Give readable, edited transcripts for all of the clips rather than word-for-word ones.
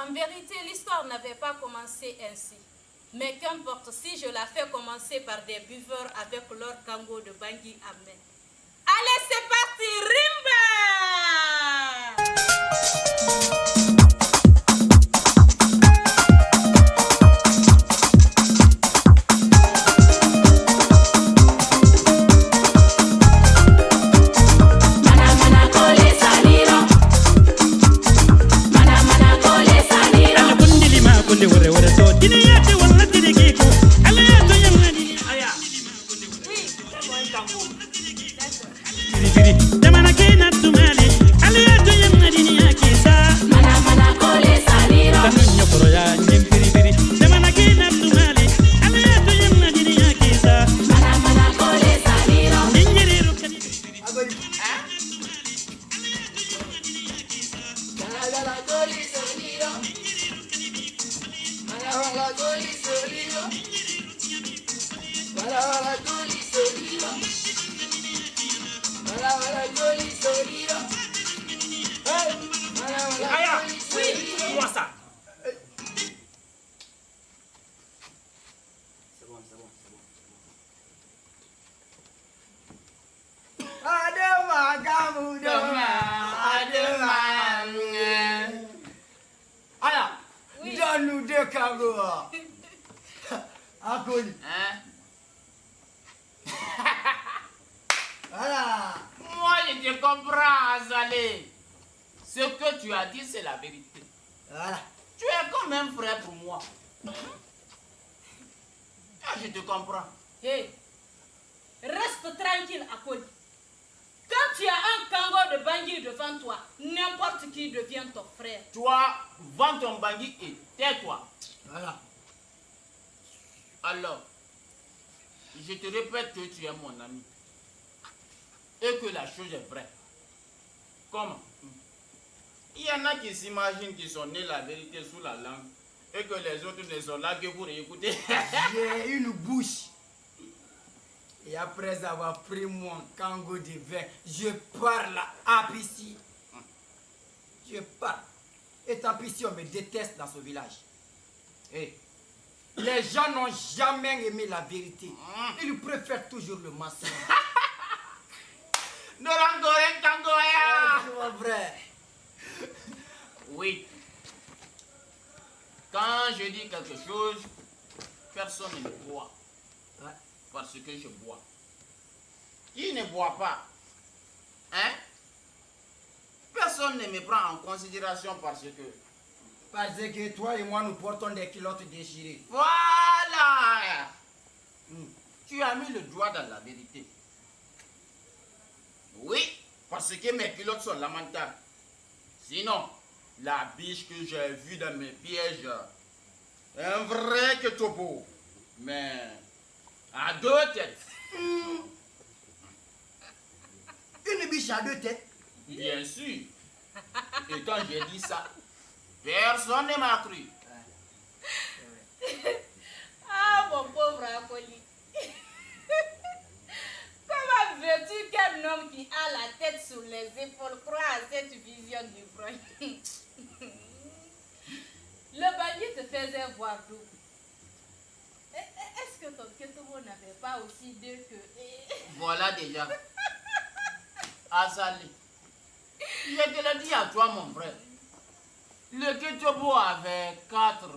En vérité, l'histoire n'avait pas commencé ainsi. Mais qu'importe si je la fais commencer par des buveurs avec leur kango de Bangui à main. Allez, c'est parti, Rimba! Voilà. Moi, je te comprends, Azalé. Ce que tu as dit, c'est la vérité. Voilà. Tu es comme un frère pour moi. Ah, je te comprends. Hé, reste tranquille, Akoli. Quand tu as un kango de Bangui devant toi, n'importe qui devient ton frère. Toi, vends ton Bangui et tais-toi. Voilà. Alors, je te répète que tu es mon ami. Et que la chose est vraie. Comment? Il y en a qui s'imaginent qu'ils sont nés la vérité sous la langue et que les autres ne sont là que pour écouter. J'ai une bouche. Et après avoir pris mon kango de vin, je parle à Pissi. Je parle. Et tant pis si on me déteste dans ce village. Et les gens n'ont jamais aimé la vérité. Ils préfèrent toujours le mensonge. C'est vrai. Oui. Quand je dis quelque chose, personne ne me boit. Parce que je bois. Qui ne boit pas? Hein? Personne ne me prend en considération parce que toi et moi, nous portons des culottes déchirées. Voilà! Tu as mis le doigt dans la vérité. Oui, parce que mes culottes sont lamentables. Sinon, la biche que j'ai vue dans mes pièges, un vrai que topo, mais à deux têtes. Une biche à deux têtes? Bien sûr. Et quand j'ai dit ça, personne ne m'a cru. Ah, mon pauvre Akoli. Comment veux-tu qu'un homme qui a la tête sur les épaules croit à cette vision du vrai? Le Bangui te faisait voir d'où? Est-ce que ton Ketobo n'avait pas aussi deux que... Voilà déjà. Azali, je te le dis à toi, mon frère. Le Ketobo avait 4...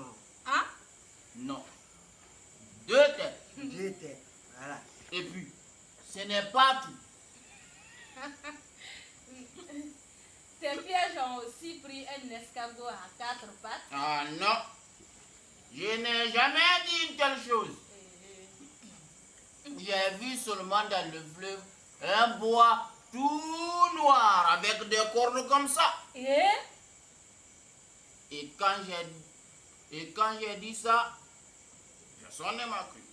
Hein? Non. 2 têtes. 2 têtes, voilà. Et puis, ce n'est pas tout. Tes pièges ont aussi pris un escargot à 4 pattes? Ah non. Je n'ai jamais dit une telle chose. J'ai vu seulement dans le fleuve un bois tout noir avec des cornes comme ça. Et quand j'ai dit ça, personne ne m'a cru.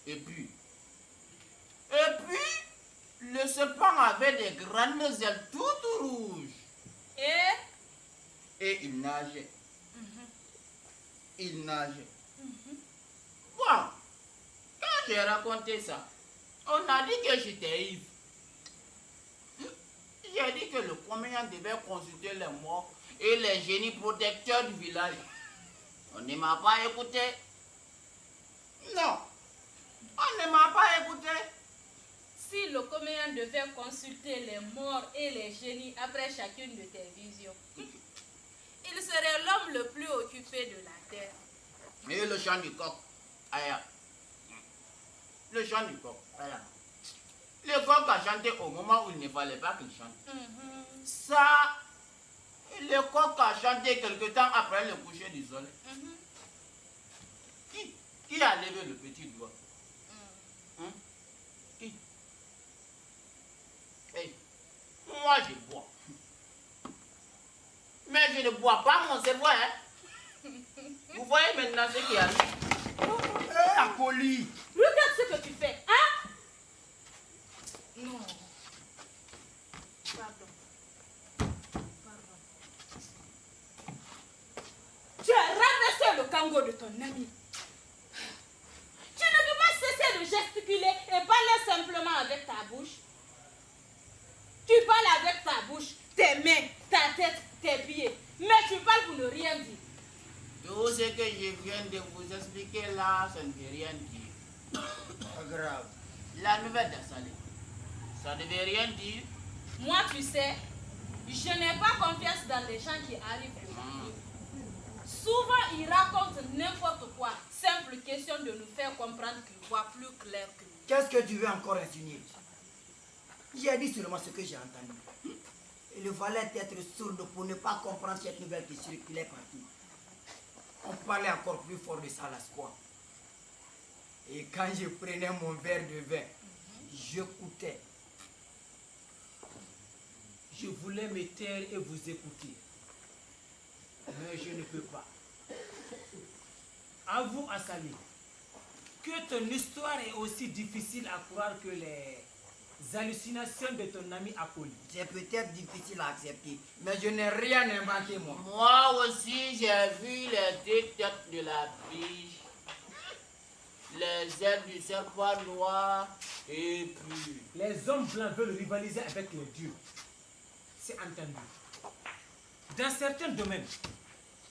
Et puis, le serpent avait des grandes ailes toutes rouges. Et il nageait. Il nageait. Bon, quand j'ai raconté ça, on a dit que j'étais ivre. J'ai dit que le comédien devait consulter les morts et les génies protecteurs du village. On ne m'a pas écouté. Non, on ne m'a pas écouté. Si le comédien devait consulter les morts et les génies après chacune de tes visions, il serait l'homme le plus occupé de la terre. Et le chant du coq, aïe. Le chant du coq, aïe. Le coq a chanté au moment où il ne fallait pas qu'il chante. Ça, le coq a chanté quelque temps après le coucher du soleil. Qui a levé le petit doigt? Qui? Hey, moi je bois. Mais je ne bois pas mon cerveau, hein. Vous voyez maintenant ce qui arrive. Akoli! Regarde ce que tu fais, hein? Non. Pardon. Tu as ramassé le kango de ton ami. Tu ne peux pas cesser de gesticuler et parler simplement avec ta bouche. Tu parles avec ta bouche, tes mains, ta tête, tes pieds. Mais tu parles pour ne rien dire. Tout ce que je viens de vous expliquer là, ça ne veut rien dire. Pas grave. La nouvelle d'Assalé, ça ne veut rien dire. Moi, tu sais, je n'ai pas confiance dans les gens qui arrivent de ma vie. Souvent, ils racontent n'importe quoi. Simple question de nous faire comprendre qu'ils voient plus clair que nous. Qu'est-ce que tu veux encore insinuer? J'ai dit seulement ce que j'ai entendu. Il fallait être sourd pour ne pas comprendre cette nouvelle qui circulait partout. On parlait encore plus fort de ça à la square. Et quand je prenais mon verre de vin, j'écoutais. Je voulais me taire et vous écouter. Mais je ne peux pas. Avoue, Assali, que ton histoire est aussi difficile à croire que les hallucinations de ton ami Akoli. C'est peut-être difficile à accepter, mais je n'ai rien inventé, moi. Moi aussi, j'ai vu les deux têtes de la biche, les ailes du serpent noir, et puis... Les hommes blancs veulent rivaliser avec les dieux. C'est entendu. Dans certains domaines,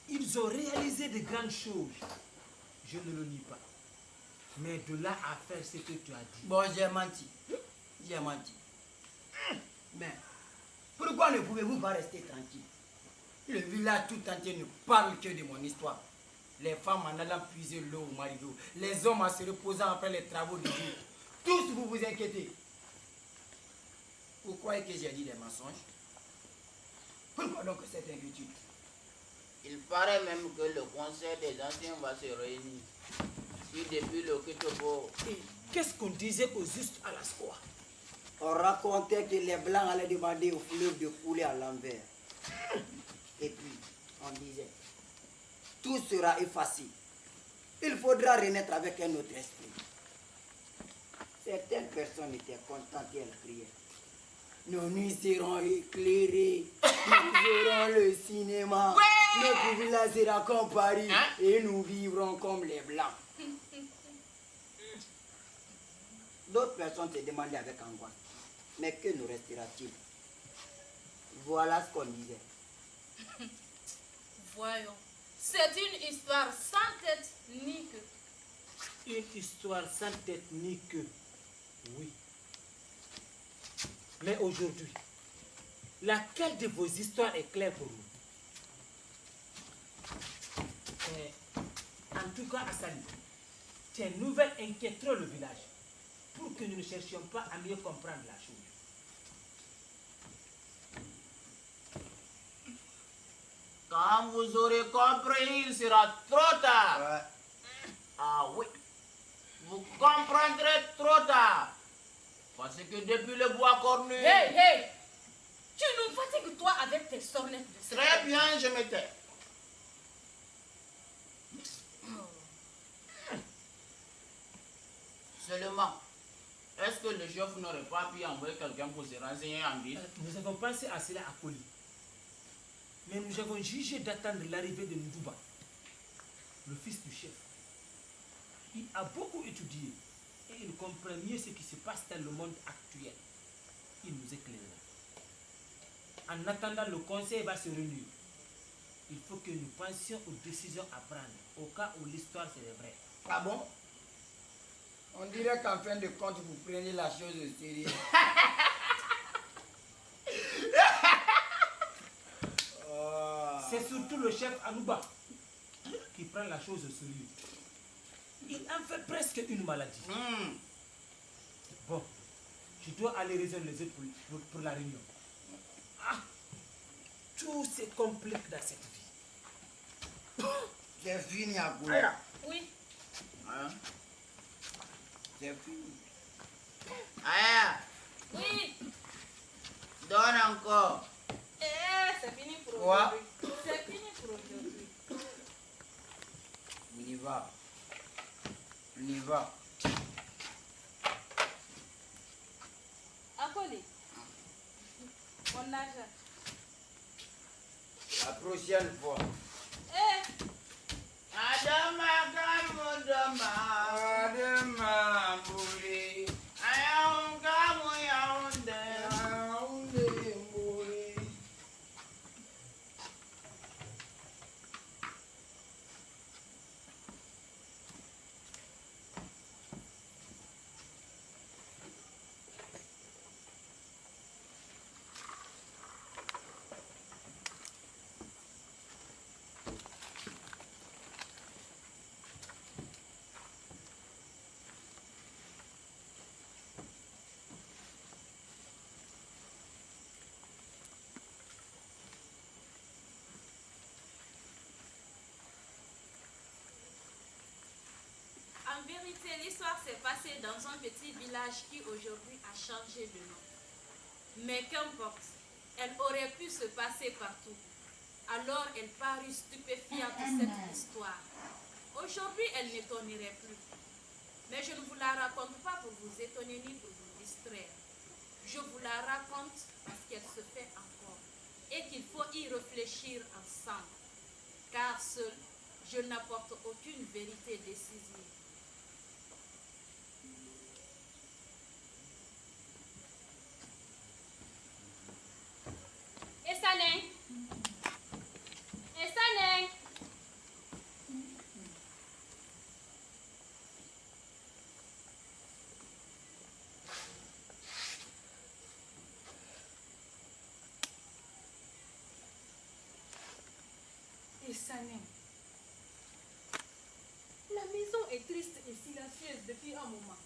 ils ont réalisé de grandes choses. Je ne le nie pas. Mais de là à faire ce que tu as dit. Bon, j'ai menti. J'ai menti. Mais pourquoi ne pouvez-vous pas rester tranquille? Le village tout entier ne parle que de mon histoire. Les femmes en allant puiser l'eau au marigot, les hommes en se reposant après les travaux du jour. Tous vous vous inquiétez. Vous croyez que j'ai dit des mensonges? Pourquoi donc cette inquiétude? Il paraît même que le conseil des anciens va se réunir. Puis depuis le Kitobo. Et qu'est-ce qu'on disait au juste à la square? On racontait que les Blancs allaient demander au fleuve de couler à l'envers. Et puis, on disait, tout sera effacé. Il faudra renaître avec un autre esprit. Certaines personnes étaient contentes et elles criaient. Nos nuits seront éclairées, nous aurons le cinéma, notre village sera comme Paris, et nous vivrons comme les Blancs. D'autres personnes se demandaient avec angoisse, mais que nous restera-t-il? Voilà ce qu'on disait. Voyons, c'est une histoire sans tête ni queue. Une histoire sans tête ni queue. Oui. Mais aujourd'hui, laquelle de vos histoires est claire pour nous? En tout cas, Assali, tes nouvelles inquiéteront le village pour que nous ne cherchions pas à mieux comprendre la chose. Quand vous aurez compris, il sera trop tard. Ouais. Ah oui, vous comprendrez trop tard. Parce que depuis le bois cornu... Hey, hey! Tu nous fatigues toi avec tes sornettes de Très bien, je me tais. Seulement, est-ce que le chef n'aurait pas pu envoyer quelqu'un pour se renseigner en ville? Nous avons pensé à cela à Koli. Mais nous avons jugé d'attendre l'arrivée de Ndouba, le fils du chef. Il a beaucoup étudié et il comprend mieux ce qui se passe dans le monde actuel. Il nous éclairera. En attendant, le conseil va se réunir que nous pensions aux décisions à prendre au cas où l'histoire serait vraie. Ah bon? On dirait qu'en fin de compte, vous prenez la chose au sérieux. Oh. C'est surtout le chef Anouba qui prend la chose au sérieux. Il en fait presque une maladie. Bon, je dois aller résoudre les autres pour la réunion. Ah, tout se complique dans cette vie. C'est fini à couler. Oui. Hein? C'est fini. Aya, Oui. donne encore. C'est fini pour Quoi? aujourd'hui. C'est fini pour aujourd'hui. On y va. On y va. Accolé. Mon argent. La prochaine fois. Adama Gamodama. Adama Mouri. Ayaon Gamu Yaounde. Yaoundé Mouri. En vérité, l'histoire s'est passée dans un petit village qui aujourd'hui a changé de nom. Mais qu'importe, elle aurait pu se passer partout. Alors elle parut stupéfiante cette histoire. Aujourd'hui, elle n'étonnerait plus. Mais je ne vous la raconte pas pour vous étonner ni pour vous distraire. Je vous la raconte parce qu'elle se fait encore et qu'il faut y réfléchir ensemble. Car seul, je n'apporte aucune vérité décisive. Esaneng. Esaneng. Esaneng. La maison est triste et silencieuse depuis un moment.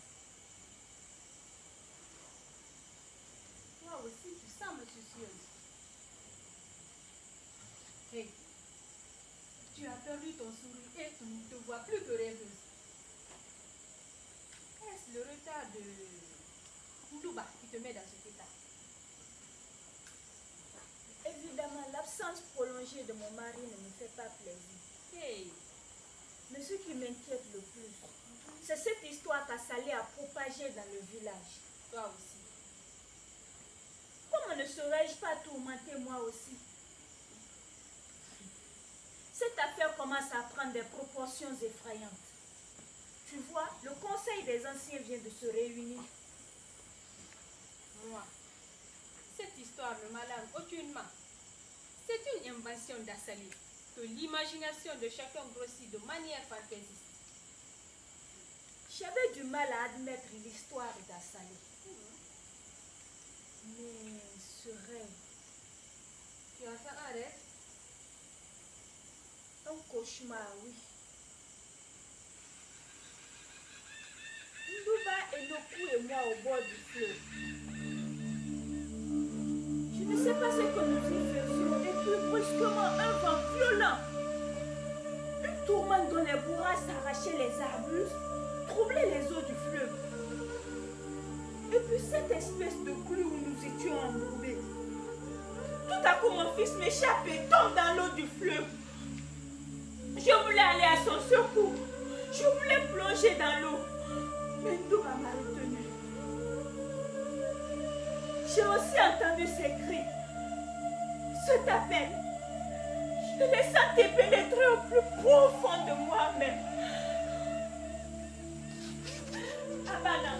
Toi aussi, tu sembles soucieuse. Hey, tu as perdu ton sourire et tu ne te vois plus que rêveuse. Est-ce le retard de Ndouba qui te met dans cet état? Évidemment, l'absence prolongée de mon mari ne me fait pas plaisir. Hey, Mais ce qui m'inquiète le plus, c'est cette histoire qu'Assalé a propagée dans le village. toi aussi. Comment ne serais-je pas tourmentée moi aussi? Cette affaire commence à prendre des proportions effrayantes. Tu vois, le conseil des anciens vient de se réunir. Moi, cette histoire ne m'alarme aucunement. C'est une invention d'Assali, que l'imagination de chacun grossit de manière fantaisiste. J'avais du mal à admettre l'histoire d'Assalé. Mais ce rêve, Tu as fait un rêve? un cauchemar, oui. Ndouba, Enoku et moi au bord du fleuve. Je ne sais pas ce que nous y faisions, et puis brusquement un vent violent, une tourmente dont les bourrasques arrachaient les arbustes, troublait les eaux du fleuve. Et puis cette espèce de glu où nous étions embourbés. Tout à coup mon fils m'échappe et tombe dans l'eau du fleuve. Je voulais aller à son secours. Je voulais plonger dans l'eau. Mais Ndouba m'a retenu. J'ai aussi entendu ses cris. Cet appel. Je les sentais pénétrer au plus profond de moi-même. Abana,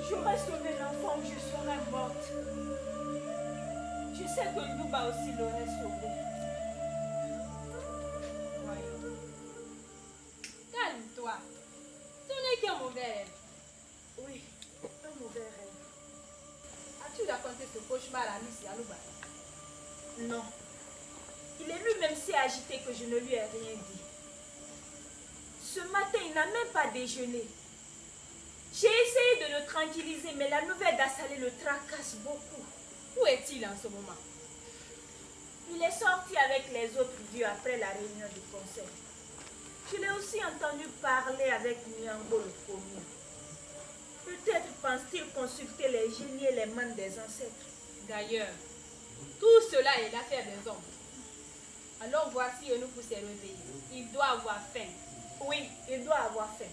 j'aurais sauvé l'enfant ou je serais morte. Je sais que Ndouba aussi l'aurait sauvé. mauvais rêve. Oui, un mauvais rêve. As-tu raconté ce cauchemar à Miss Yalouba? Non. Il est lui-même si agité que je ne lui ai rien dit. Ce matin, il n'a même pas déjeuné. J'ai essayé de le tranquilliser, mais la nouvelle d'Assalé le tracasse beaucoup. Où est-il en ce moment? Il est sorti avec les autres vieux après la réunion du conseil. Je l'ai aussi entendu parler avec Nyango le premier. Peut-être pense-t-il consulter les génies et les manes des ancêtres. D'ailleurs, tout cela est l'affaire des hommes. Alors voici Eunuku s'est réveillé. Il doit avoir faim. Oui, il doit avoir faim.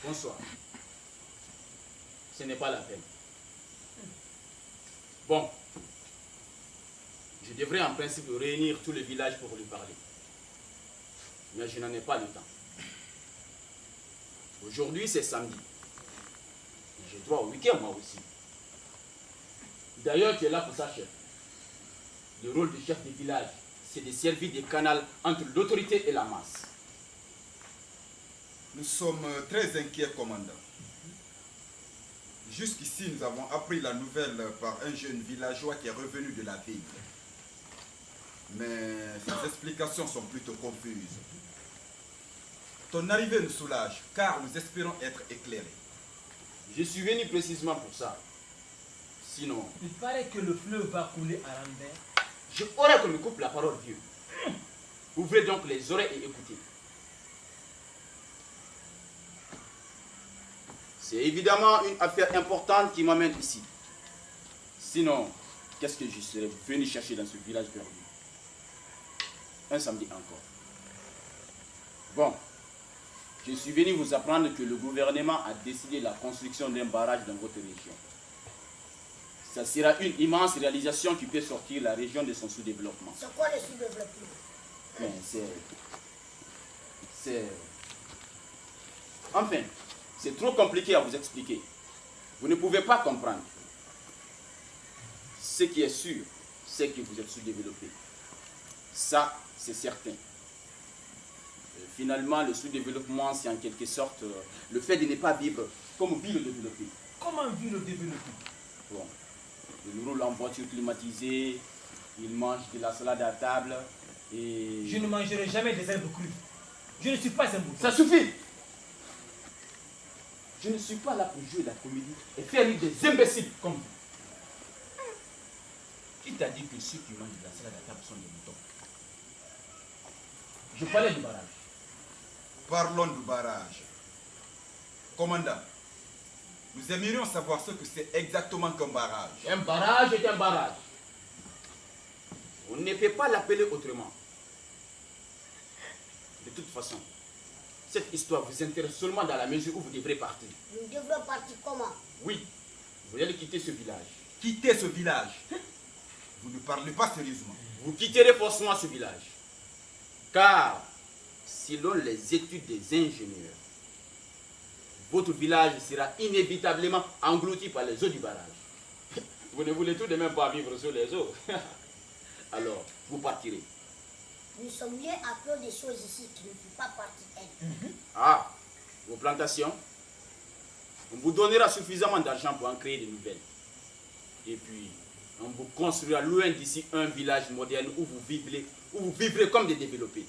Bonsoir. Ce n'est pas la peine. Bon. Je devrais en principe réunir tout le village pour lui parler. Mais je n'en ai pas le temps. Aujourd'hui, c'est samedi. J'ai droit au week-end, moi aussi. D'ailleurs, tu es là pour ça, chef. Le rôle du chef de village, c'est de servir de canal entre l'autorité et la masse. Nous sommes très inquiets, commandant. Jusqu'ici, nous avons appris la nouvelle par un jeune villageois qui est revenu de la ville. Mais ses explications sont plutôt confuses. Ton arrivée nous soulage, car nous espérons être éclairés. Je suis venu précisément pour ça. Sinon, Il paraît que le fleuve va couler à Rambert. je aurais qu'on me coupe la parole, vieux. Ouvrez donc les oreilles et écoutez. C'est évidemment une affaire importante qui m'amène ici. Sinon, qu'est-ce que je serais venu chercher dans ce village perdu? Un samedi encore. Bon, je suis venu vous apprendre que le gouvernement a décidé la construction d'un barrage dans votre région. Ça sera une immense réalisation qui peut sortir la région de son sous-développement. C'est quoi le sous-développement? Mais c'est... Enfin, c'est trop compliqué à vous expliquer. Vous ne pouvez pas comprendre. Ce qui est sûr, c'est que vous êtes sous-développé. Ça, c'est certain. Finalement, le sous-développement, c'est en quelque sorte le fait de ne pas vivre comme vit le développé. Comment vit le développé? Bon, il roule en voiture climatisée, il mange de la salade à table et... Je ne mangerai jamais des herbes crues. Je ne suis pas un bouton. Ça suffit! Je ne suis pas là pour jouer la comédie et faire rire des imbéciles comme vous. Qui t'a dit que ceux qui mangent de la salade à table sont des moutons? Je parlais du barrage. Parlons du barrage. Commandant, nous aimerions savoir ce que c'est exactement qu'un barrage. Un barrage est un barrage. On ne peut pas l'appeler autrement. De toute façon, cette histoire vous intéresse seulement dans la mesure où vous devrez partir. Nous devrons partir comment? Oui, vous allez quitter ce village. Quittez ce village. Vous ne parlez pas sérieusement. Vous quitterez forcément ce village. Car, selon les études des ingénieurs, votre village sera inévitablement englouti par les eaux du barrage. Vous ne voulez tout de même pas vivre sur les eaux. Alors, vous partirez. Nous sommes liés à faire des choses ici qui ne font pas partie d'elles. Ah, vos plantations, on vous donnera suffisamment d'argent pour en créer de nouvelles. Et puis, on vous construira loin d'ici un village moderne où vous vivrez comme des développés.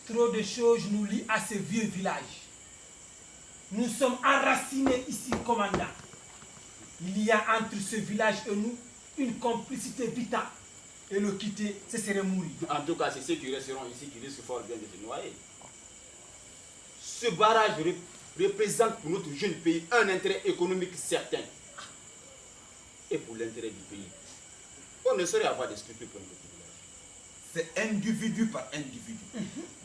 Trop de choses nous lient à ce vieux village. Nous sommes enracinés ici, commandant. Il y a entre ce village et nous une complicité vitale. Et le quitter, ce serait mourir. En tout cas, c'est ceux qui resteront ici qui risquent fort bien de se noyer. Ce barrage représente pour notre jeune pays un intérêt économique certain. Et pour l'intérêt du pays, on ne saurait avoir des scrupules pour un petit village. C'est individu par individu,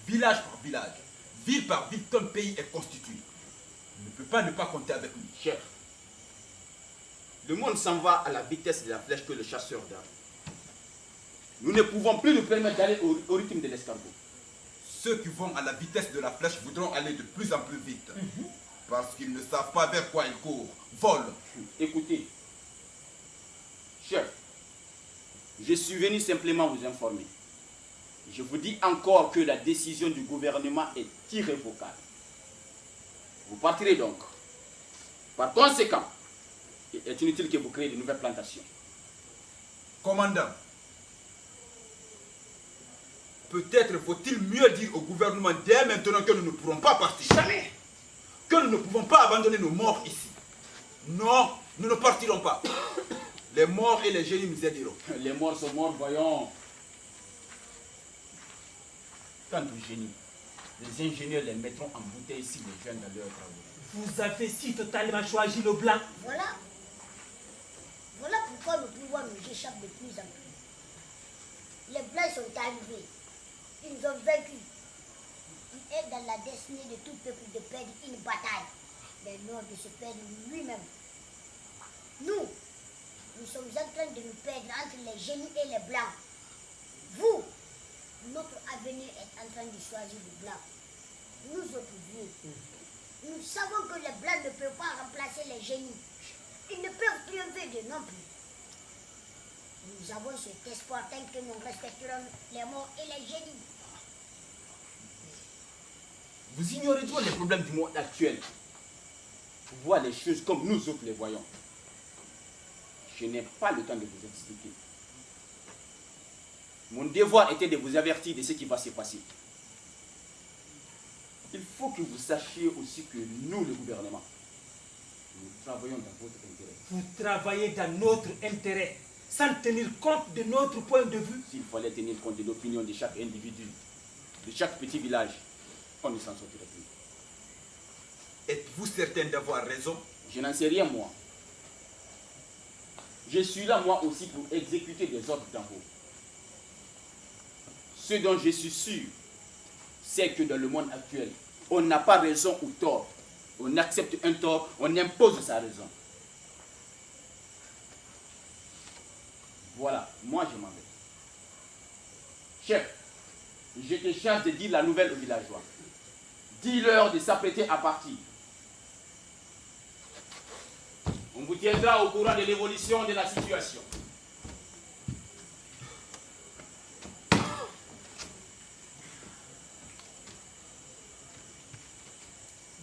village par village, ville par ville qu'un pays est constitué. On ne peut pas ne pas compter avec lui. Chef, le monde s'en va à la vitesse de la flèche que le chasseur donne. Nous ne pouvons plus nous permettre d'aller au rythme de l'escargot. Ceux qui vont à la vitesse de la flèche voudront aller de plus en plus vite. Parce qu'ils ne savent pas vers quoi ils courent, volent. Écoutez, chef, je suis venu simplement vous informer. Je vous dis encore que la décision du gouvernement est irrévocable. Vous partirez donc. Par conséquent, il est inutile que vous créez de nouvelles plantations. Commandant, peut-être faut-il mieux dire au gouvernement dès maintenant que nous ne pourrons pas partir. Jamais! Que nous ne pouvons pas abandonner nos morts ici. Non, nous ne partirons pas. Les morts et les génies nous aideront. Les morts sont morts, voyons. Quant aux génies, les ingénieurs les mettront en bouteille si les jeunes dans leurs travaux. Vous avez si totalement choisi le blanc. Voilà. Voilà pourquoi le pouvoir nous échappe de plus en plus. Les Blancs sont arrivés. Ils nous ont vaincus. Il est dans la destinée de tout peuple de perdre une bataille, mais non de se perdre lui-même. Nous sommes en train de nous perdre entre les génies et les Blancs. Vous, notre avenir est en train de choisir le blanc. Nous autres vieux, nous savons que les Blancs ne peuvent pas remplacer les génies. Ils ne peuvent triompher de non plus. Nous avons cet espoir tant que nous respecterons les morts et les génies. Vous ignorez toujours les problèmes du monde actuel. Vous voyez les choses comme nous autres les voyons. Je n'ai pas le temps de vous expliquer. Mon devoir était de vous avertir de ce qui va se passer. Il faut que vous sachiez aussi que nous, le gouvernement, nous travaillons dans votre intérêt. Vous travaillez dans notre intérêt, sans tenir compte de notre point de vue. S'il fallait tenir compte de l'opinion de chaque individu, de chaque petit village, on ne s'en sortirait plus. Êtes-vous certain d'avoir raison? Je n'en sais rien, moi. Je suis là, moi aussi, pour exécuter des ordres d'en haut. Ce dont je suis sûr, c'est que dans le monde actuel, on n'a pas raison ou tort. On accepte un tort, on impose sa raison. Voilà, moi je m'en vais. Chef, je te charge de dire la nouvelle aux villageois. Dis-leur de s'apprêter à partir. On vous tiendra au courant de l'évolution de la situation.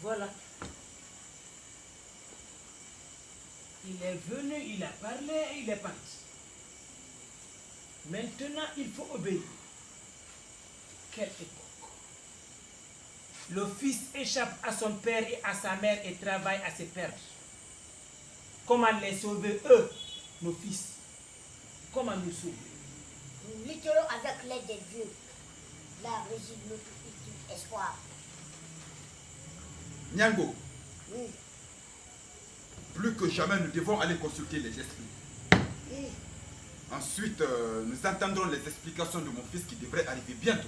Voilà. Il est venu, il a parlé et il est parti. Maintenant, il faut obéir. Quelle époque! Le fils échappe à son père et à sa mère et travaille à se perdre. Comment les sauver, eux, nos fils? Comment nous sauver? Nous lutterons avec l'aide des dieux. Là réside notre ultime espoir. Nyango, Oui, plus que jamais nous devons aller consulter les esprits. oui. Ensuite, nous attendrons les explications de mon fils qui devrait arriver bientôt.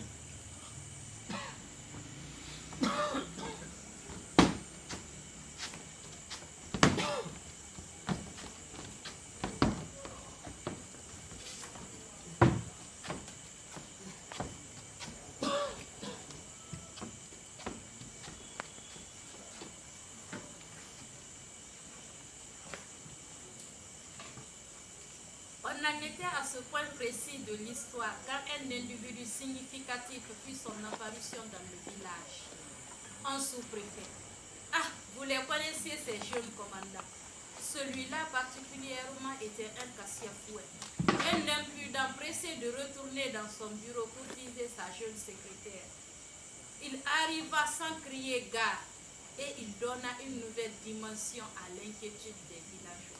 On en était à ce point précis de l'histoire quand un individu significatif fit son apparition dans le village. Un sous-préfet. Ah, vous les connaissiez ces jeunes commandants. Celui-là particulièrement était un cassien-fouet. Un impudent pressé de retourner dans son bureau pour viser sa jeune secrétaire. Il arriva sans crier gare et il donna une nouvelle dimension à l'inquiétude des villageois.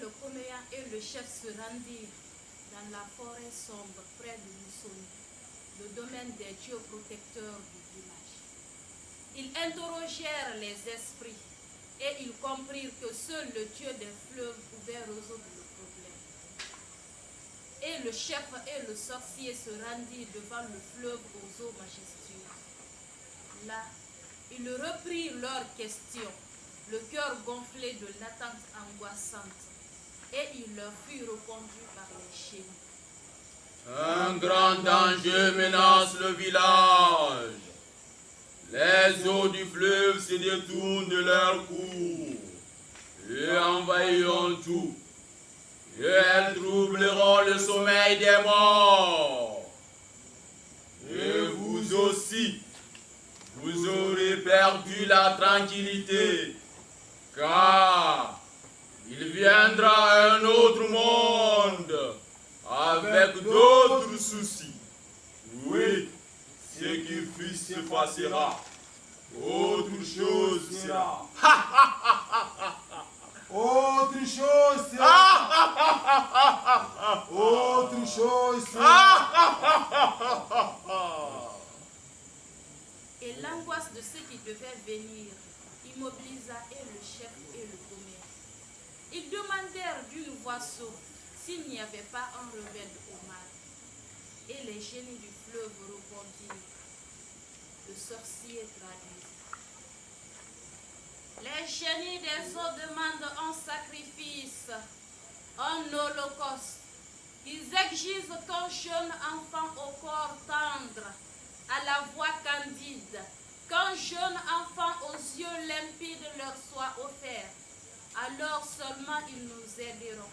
Le comméant et le chef se rendirent dans la forêt sombre près de Moussoni, le domaine des dieux protecteurs du village. Ils interrogèrent les esprits et ils comprirent que seul le dieu des fleuves pouvait résoudre le problème. Et le chef et le sorcier se rendirent devant le fleuve aux eaux majestueuses. Là, ils reprirent leurs questions, le cœur gonflé de l'attente angoissante. Et il leur fut répondu par les génies. Un grand danger menace le village. Les eaux du fleuve se détournent de leur cours et envahiront tout. Et elles troubleront le sommeil des morts. Et vous aussi, vous aurez perdu la tranquillité, car il viendra un autre monde avec d'autres soucis. Oui, ce qui fut s'effacera. Autre chose sera. Autre chose sera. Autre chose sera. Et l'angoisse de ce qui devait venir immobilisa et le chef et le commerce. Ils demandèrent d'une voix sourde s'il n'y avait pas un remède au mal. Et les génies du fleuve répondirent. Le sorcier traduisit. Les génies des eaux demandent un sacrifice, un holocauste. Ils exigent qu'un jeune enfant au corps tendre, à la voix candide, qu'un jeune enfant aux yeux limpides leur soit offert. Alors seulement ils nous aideront.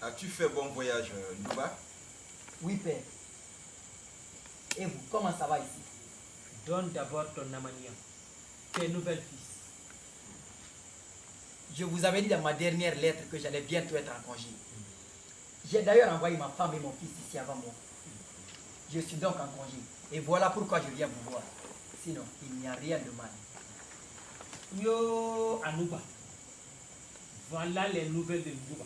As-tu fait bon voyage, Nouba? Oui, père. Et vous, comment ça va ici? Donne d'abord ton amania, tes nouvelles fils. Je vous avais dit dans ma dernière lettre que j'allais bientôt être en congé. J'ai d'ailleurs envoyé ma femme et mon fils ici avant moi. Je suis donc en congé. Et voilà pourquoi je viens vous voir. Sinon, il n'y a rien de mal. Yo, Anouba. Voilà les nouvelles de Nouba.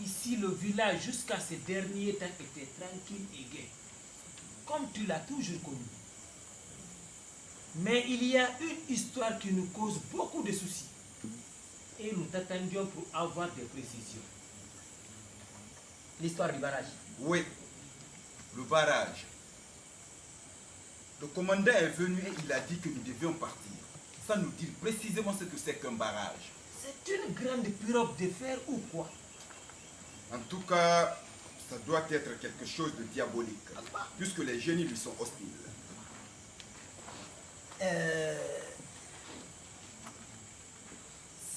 Ici, le village, jusqu'à ces derniers temps, était tranquille et gai. Comme tu l'as toujours connu. Mais il y a une histoire qui nous cause beaucoup de soucis. Et nous t'attendions pour avoir des précisions. L'histoire du barrage. Oui, le barrage. Le commandant est venu et il a dit que nous devions partir, sans nous dire précisément ce que c'est qu'un barrage. C'est une grande pirogue de fer ou quoi? En tout cas, ça doit être quelque chose de diabolique, puisque les génies lui sont hostiles.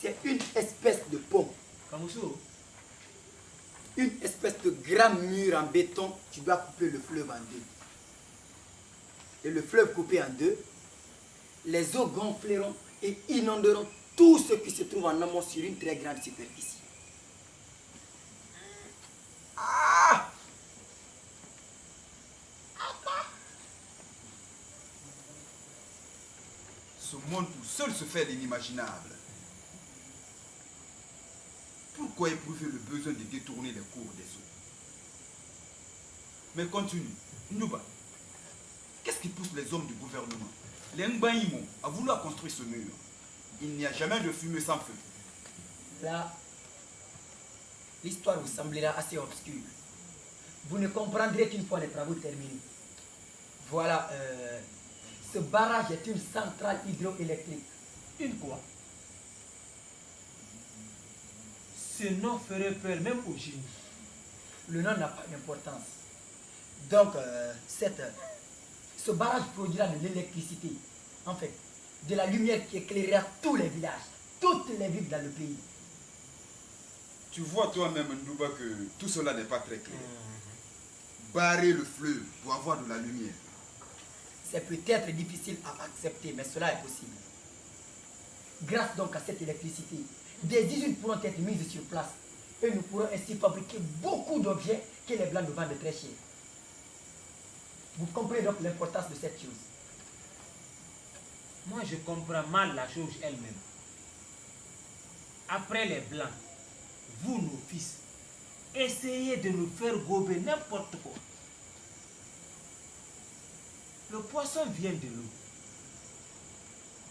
C'est une espèce de pont. Kamousso, Une espèce de grand mur en béton. Tu dois couper le fleuve en deux. Et le fleuve coupé en deux, les eaux gonfleront et inonderont tout ce qui se trouve en amont sur une très grande superficie. Ce monde tout seul se fait l'inimaginable. Pourquoi éprouver le besoin de détourner les cours des eaux? Mais continue. Nouba, qu'est-ce qui pousse les hommes du gouvernement, les Ngbaïmo, à vouloir construire ce mur? Il n'y a jamais de fumée sans feu. Là, l'histoire vous semblera assez obscure. Vous ne comprendrez qu'une fois les travaux terminés. Voilà, ce barrage est une centrale hydroélectrique. une quoi? Ce nom ferait peur même au génie. Le nom n'a pas d'importance. Donc, ce barrage produira de l'électricité. En fait, de la lumière qui éclairera tous les villages, toutes les villes dans le pays. Tu vois toi-même, Ndouba, que tout cela n'est pas très clair. Barrer le fleuve pour avoir de la lumière. C'est peut-être difficile à accepter, mais cela est possible. Grâce donc à cette électricité, des usines pourront être mises sur place et nous pourrons ainsi fabriquer beaucoup d'objets que les Blancs nous vendent très cher. Vous comprenez donc l'importance de cette chose. Moi, je comprends mal la chose elle-même. Après les Blancs, vous, nos fils, essayez de nous faire gober n'importe quoi. Le poisson vient de l'eau.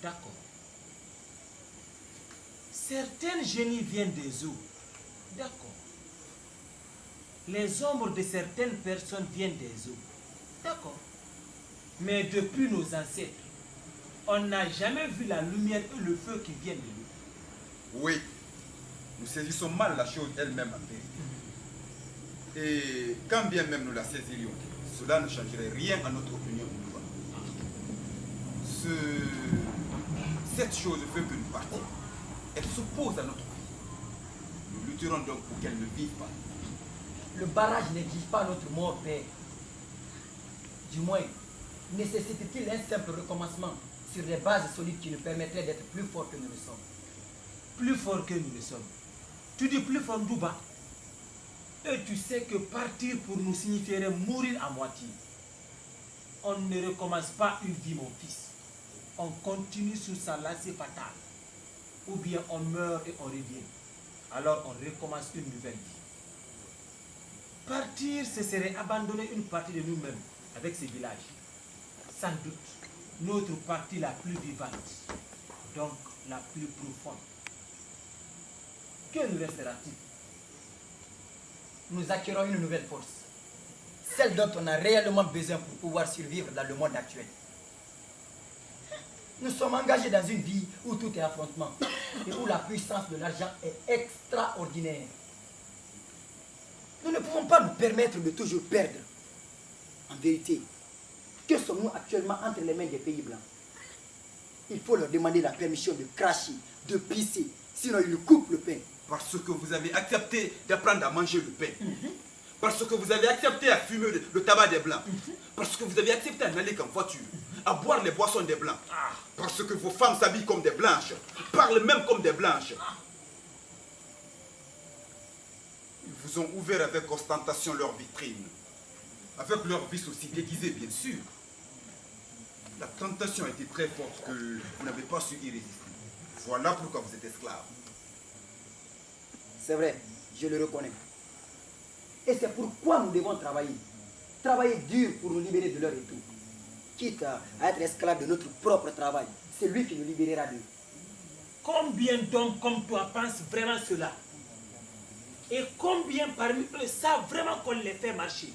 D'accord. Certains génies viennent des eaux. D'accord. Les ombres de certaines personnes viennent des eaux. D'accord. Mais depuis nos ancêtres, on n'a jamais vu la lumière et le feu qui viennent de l'eau. Oui, nous saisissons mal la chose elle-même en vérité. Et quand bien même nous la saisirions, cela ne changerait rien à notre opinion. Cette chose veut que nous partions. Elle s'oppose à notre vie. Nous lutterons donc pour qu'elle ne vive pas. Le barrage n'exige pas notre mort, père. Du moins, nécessite-t-il un simple recommencement sur des bases solides qui nous permettraient d'être plus forts que nous le sommes? Plus forts que nous le sommes. Tu dis plus fort, Ndouba. Et tu sais que partir pour nous signifierait mourir à moitié. On ne recommence pas une vie, mon fils. On continue sur sa lacée fatale. Ou bien on meurt et on revient. Alors on recommence une nouvelle vie. Partir, ce serait abandonner une partie de nous-mêmes avec ces villages. Sans doute, notre partie la plus vivante. Donc la plus profonde. Que nous restera-t-il? Nous acquérons une nouvelle force. Celle dont on a réellement besoin pour pouvoir survivre dans le monde actuel. Nous sommes engagés dans une vie où tout est affrontement et où la puissance de l'argent est extraordinaire. Nous ne pouvons pas nous permettre de toujours perdre. En vérité, que sommes-nous actuellement entre les mains des pays blancs? Il faut leur demander la permission de cracher, de pisser, sinon ils nous coupent le pain. Parce que vous avez accepté d'apprendre à manger le pain. Parce que vous avez accepté à fumer le tabac des blancs. Parce que vous avez accepté à n'aller qu'en voiture, à boire les boissons des blancs. Parce que vos femmes s'habillent comme des blanches, parlent même comme des blanches. Ils vous ont ouvert avec ostentation leur vitrine, avec leurs vices aussi déguisés, bien sûr. La tentation a été très forte que vous n'avez pas su y résister. Voilà pourquoi vous êtes esclave. C'est vrai, je le reconnais. Et c'est pourquoi nous devons travailler. Travailler dur pour nous libérer de leur étau. Quitte à être esclave de notre propre travail. C'est lui qui nous libérera d'eux. Combien d'hommes comme toi pensent vraiment cela? Et combien parmi eux savent vraiment qu'on les fait marcher?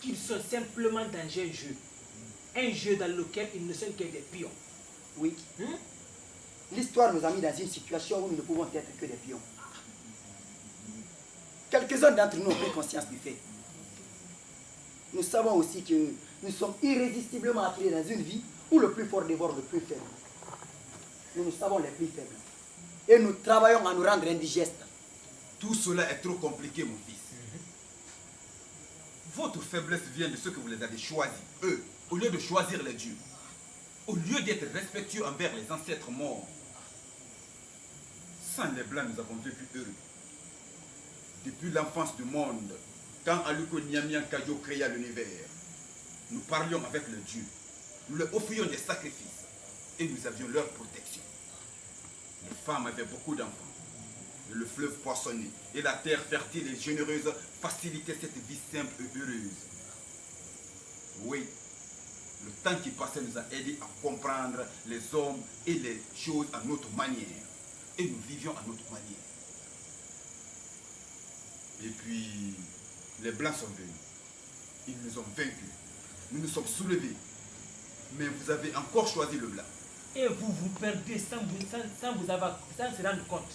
Qu'ils sont simplement dans un jeu. Un jeu dans lequel ils ne sont que des pions. Oui. L'histoire nous a mis dans une situation où nous ne pouvons être que des pions. Quelques-uns d'entre nous ont pris conscience du fait. Nous savons aussi que nous sommes irrésistiblement attirés dans une vie où le plus fort dévore le plus faible. Nous savons les plus faibles. Et nous travaillons à nous rendre indigestes. Tout cela est trop compliqué, mon fils. Votre faiblesse vient de ce que vous les avez choisis, eux, au lieu de choisir les dieux. Au lieu d'être respectueux envers les ancêtres morts. Sans les blancs, nous avons vécu heureux. Depuis l'enfance du monde, quand Aluko Nyamian Kayo créa l'univers, nous parlions avec le Dieu. Nous leur offrions des sacrifices et nous avions leur protection. Les femmes avaient beaucoup d'enfants. Le fleuve poissonnait et la terre fertile et généreuse facilitait cette vie simple et heureuse. Oui, le temps qui passait nous a aidés à comprendre les hommes et les choses à notre manière. Et nous vivions à notre manière. Et puis, les Blancs sont venus. Ils nous ont vaincus. Nous nous sommes soulevés. Mais vous avez encore choisi le blanc. Et vous vous perdez sans se rendre compte.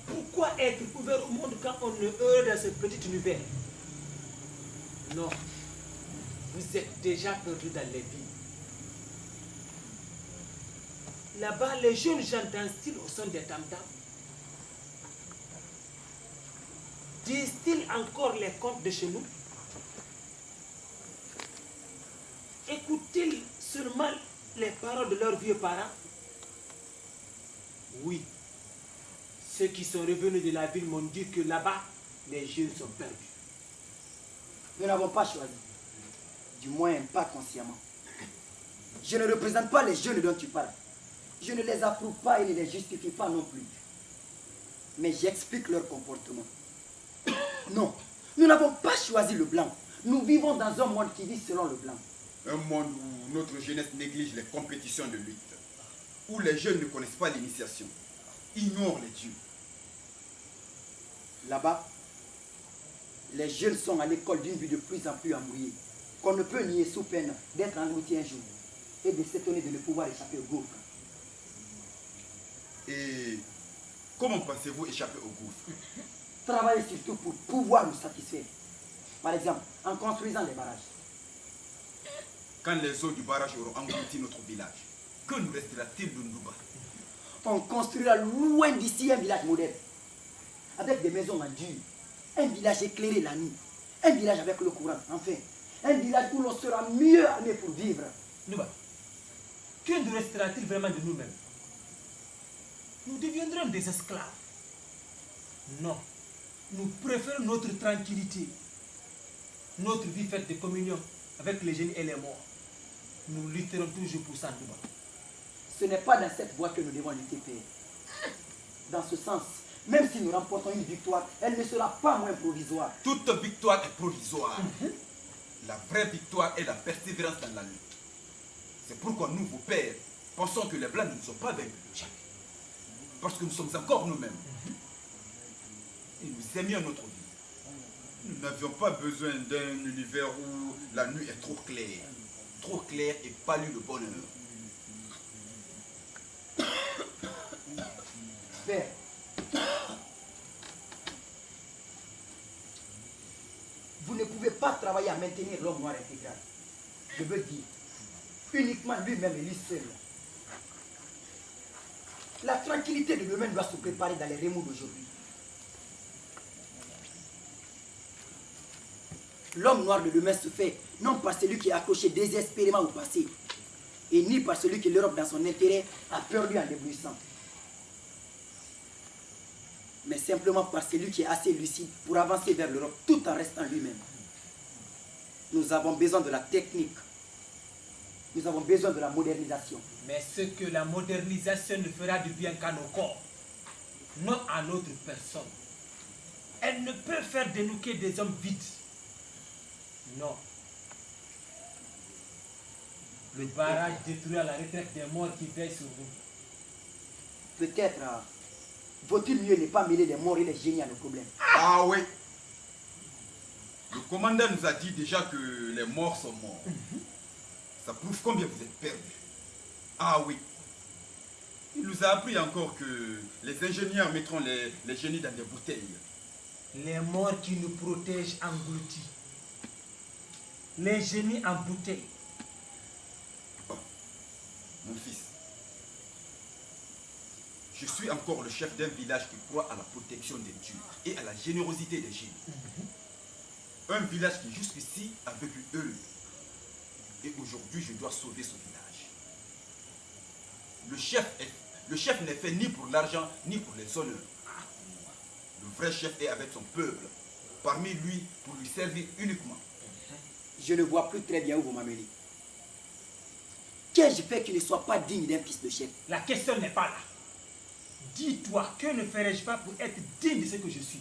Pourquoi être ouvert au monde quand on est heureux dans ce petit univers? Non. Vous êtes déjà perdu dans les vies. Là-bas, les jeunes gens dansent-ils au son des tam-tams? Disent-ils encore les contes de chez nous? Écoutent-ils seulement les paroles de leurs vieux parents? Oui. Ceux qui sont revenus de la ville m'ont dit que là-bas, les jeunes sont perdus. Nous n'avons pas choisi. Du moins, pas consciemment. Je ne représente pas les jeunes dont tu parles. Je ne les approuve pas et ne les justifie pas non plus. Mais j'explique leur comportement. Non, nous n'avons pas choisi le blanc. Nous vivons dans un monde qui vit selon le blanc. Un monde où notre jeunesse néglige les compétitions de lutte. Où les jeunes ne connaissent pas l'initiation. Ignorent les dieux. Là-bas, les jeunes sont à l'école d'une vie de plus en plus embrouillée, qu'on ne peut nier sous peine d'être englouti un jour et de s'étonner de ne pouvoir échapper au gouffre. Et comment pensez-vous échapper au gouffre? Travailler surtout pour pouvoir nous satisfaire. Par exemple, en construisant des barrages. Quand les eaux du barrage auront englouti notre village, que nous restera-t-il de Ndouba? On construira loin d'ici un village moderne, avec des maisons en dur, un village éclairé la nuit, un village avec le courant, enfin, un village où l'on sera mieux armé pour vivre. Ndouba, que nous restera-t-il vraiment de nous-mêmes? Nous deviendrons des esclaves. Non, nous préférons notre tranquillité, notre vie faite de communion avec les jeunes et les morts. Nous lutterons toujours pour ça, Ndouba. Ce n'est pas dans cette voie que nous devons lutter, Père. Dans ce sens, même si nous remportons une victoire, elle ne sera pas moins provisoire. Toute victoire est provisoire. La vraie victoire est la persévérance dans la lutte. C'est pourquoi nous, vos pères, pensons que les Blancs ne nous ont pas vaincus. Parce que nous sommes encore nous-mêmes. Et nous aimions notre vie. Nous n'avions pas besoin d'un univers où la nuit est trop claire et palue le bonheur. Père, vous ne pouvez pas travailler à maintenir l'homme noir intégral. Je veux dire, uniquement lui-même et lui seul. La tranquillité de demain doit se préparer dans les remous d'aujourd'hui. L'homme noir de demain se fait non par celui qui est accroché désespérément au passé, et ni par celui que l'Europe dans son intérêt a perdu en déblouissant, mais simplement par celui qui est assez lucide pour avancer vers l'Europe tout en restant lui-même. Nous avons besoin de la technique. Nous avons besoin de la modernisation. Mais ce que la modernisation ne fera du bien qu'à nos corps, non à notre personne. Elle ne peut faire de nous que des hommes vides. Non. Le barrage détruira la retraite des morts qui veillent sur vous. Peut-être vaut-il mieux ne pas mêler les morts et les génies à nos problèmes. Ah oui. Le commandant nous a dit déjà que les morts sont morts. Ça prouve combien vous êtes perdus. Ah oui. Il nous a appris encore que les ingénieurs mettront les génies dans des bouteilles. Les morts qui nous protègent engloutis. Les génies en bouteille. Oh, mon fils, je suis encore le chef d'un village qui croit à la protection des dieux et à la générosité des génies. Un village qui jusqu'ici a vécu heureux. Et aujourd'hui, je dois sauver ce village. Le chef n'est fait ni pour l'argent, ni pour les honneurs. Le vrai chef est avec son peuple, parmi lui, pour lui servir uniquement. Je ne vois plus très bien où vous m'amenez. Qu'ai-je fait qui ne soit pas digne d'un fils de chef? La question n'est pas là. Dis-toi, que ne ferais-je pas pour être digne de ce que je suis?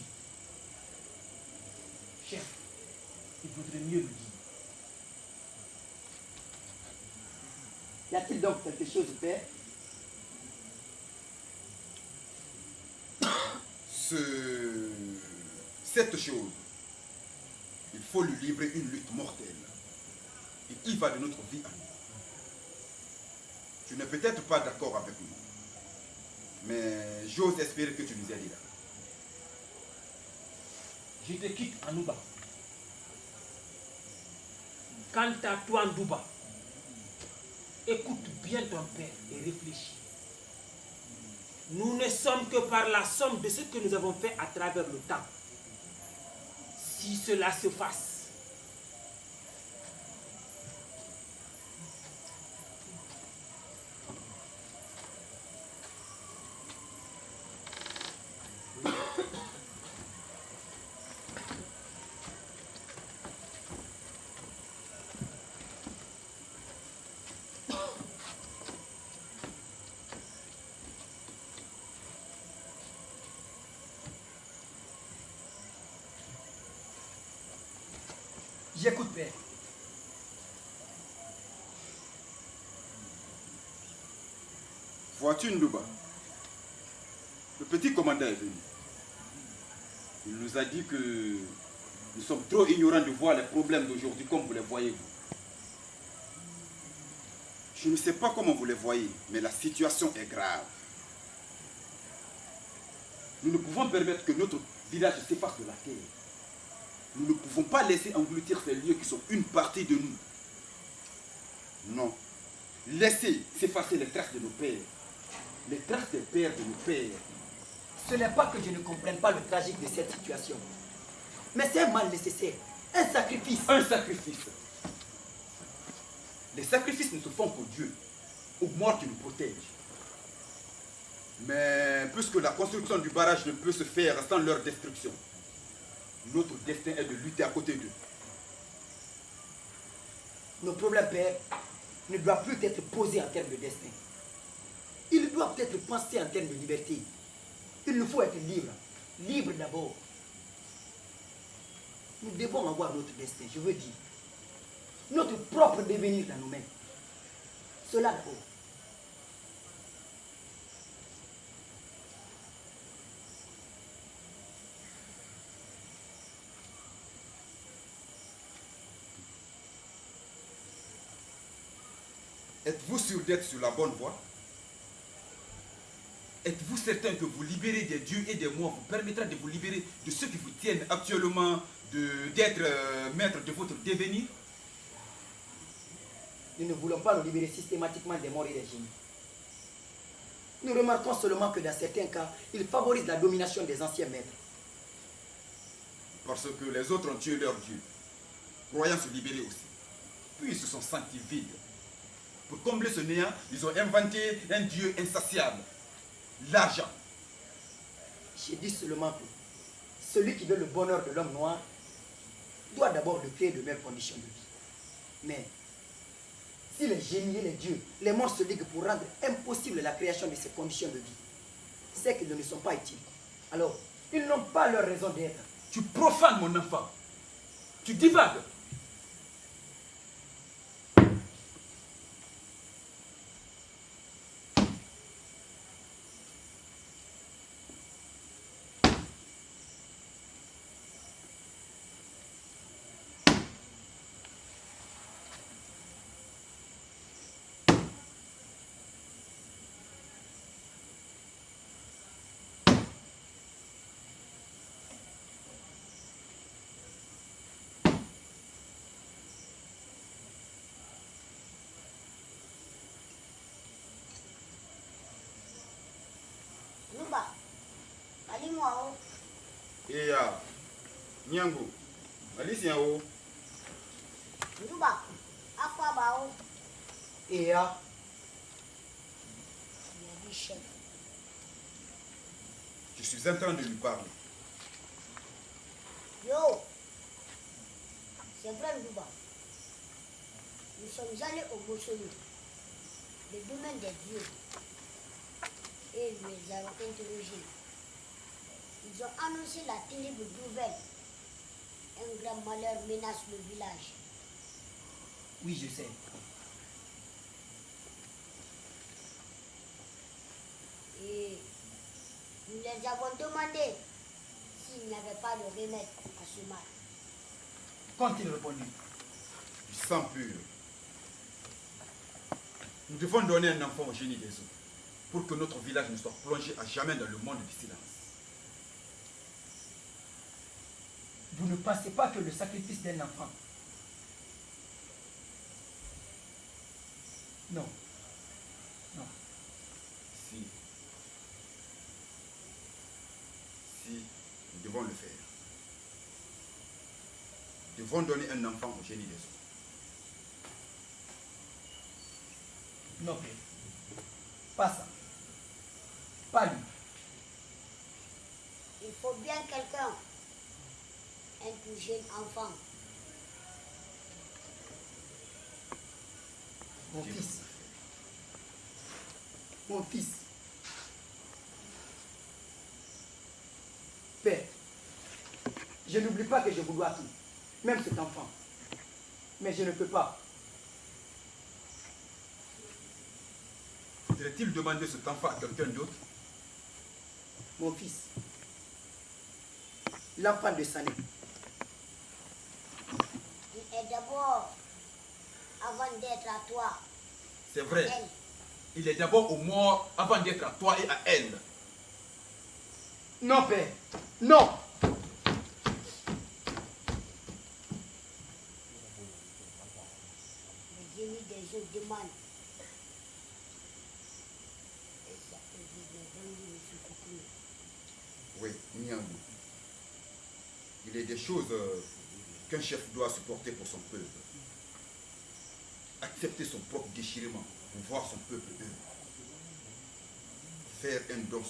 Chef, il vaudrait mieux le dire. Y a-t-il donc quelque chose, père? Cette chose, il faut lui livrer une lutte mortelle. Et il va de notre vie à nous. Tu n'es peut-être pas d'accord avec nous, mais j'ose espérer que tu nous aideras. Je te quitte, Anouba. Quant à toi, Ndouba, écoute bien ton père et réfléchis. Nous ne sommes que par la somme de ce que nous avons fait à travers le temps. Si cela se fasse, J'écoute, père. Vois-tu, Ndouba? Le petit commandant est venu. Il nous a dit que nous sommes trop ignorants de voir les problèmes d'aujourd'hui comme vous les voyez vous. Je ne sais pas comment vous les voyez, mais la situation est grave. Nous ne pouvons permettre que notre village s'efface de la terre. Nous ne pouvons pas laisser engloutir ces lieux qui sont une partie de nous. Non. Laissez s'effacer les traces de nos pères. Les traces des pères de nos pères. Ce n'est pas que je ne comprenne pas le tragique de cette situation, mais c'est un mal nécessaire, un sacrifice. Un sacrifice. Les sacrifices ne se font qu'aux dieux, aux morts qui nous protègent. Mais puisque la construction du barrage ne peut se faire sans leur destruction, notre destin est de lutter à côté d'eux. Nos problèmes, père, ne doivent plus être posés en termes de destin. Ils doivent être pensés en termes de liberté. Il nous faut être libres. Libres d'abord. Nous devons avoir notre destin, je veux dire. Notre propre devenir dans nos mains. Cela d'abord. Êtes-vous sûr d'être sur la bonne voie? Êtes-vous certain que vous libérer des dieux et des morts vous permettra de vous libérer de ceux qui vous tiennent actuellement d'être maître de votre devenir? Nous ne voulons pas nous libérer systématiquement des morts et des génies. Nous remarquons seulement que dans certains cas, ils favorisent la domination des anciens maîtres. Parce que les autres ont tué leur Dieu, croyant se libérer aussi. Puis ils se sont sentis vides. Pour combler ce néant, ils ont inventé un Dieu insatiable, l'argent. J'ai dit seulement que celui qui veut le bonheur de l'homme noir doit d'abord lui créer de meilleures conditions de vie. Mais si les génies et les dieux, les monstres se liguent pour rendre impossible la création de ces conditions de vie, c'est qu'ils ne sont pas utiles. Alors, ils n'ont pas leur raison d'être. Tu profanes mon enfant. Tu divagues. Nuba, allez-moi. Et Nyango, Alice Yao. Nuba, à quoi bao? Et Il a dit chef. Je suis en train de lui parler. Yo, c'est vrai Nuba. Nous sommes allés au mausolée, le domaine des dieux. Et nous les avons interrogés. Ils ont annoncé la terrible nouvelle. Un grand malheur menace le village. oui, je sais. Et nous les avons demandé s'il n'y avait pas de remède à ce mal. Qu'ont-ils répondu? Du sang pur. Nous devons donner un enfant au génie des eaux pour que notre village ne soit plongé à jamais dans le monde du silence. Vous ne pensez pas que le sacrifice d'un enfant... Non. Non. Si. Si, nous devons le faire. Nous devons donner un enfant au génie des eaux. Non, père. Pas ça. Pas lui. Il faut bien quelqu'un, un tout jeune enfant. Mon fils. Mon fils. Père, je n'oublie pas que je vous dois tout, même cet enfant. Mais je ne peux pas. Faudrait-il demander cet enfant à quelqu'un d'autre? Mon fils, l'enfant de Sané. Il est d'abord, avant d'être à toi, C'est vrai. elle. Il est d'abord au mort avant d'être à toi et à elle. Non, père. Non. Le génie des eaux demande. Et ça évite de vendre le souffle. Oui, Nyango. Il est des choses qu'un chef doit supporter pour son peuple. Accepter son propre déchirement pour voir son peuple heureux. Faire un don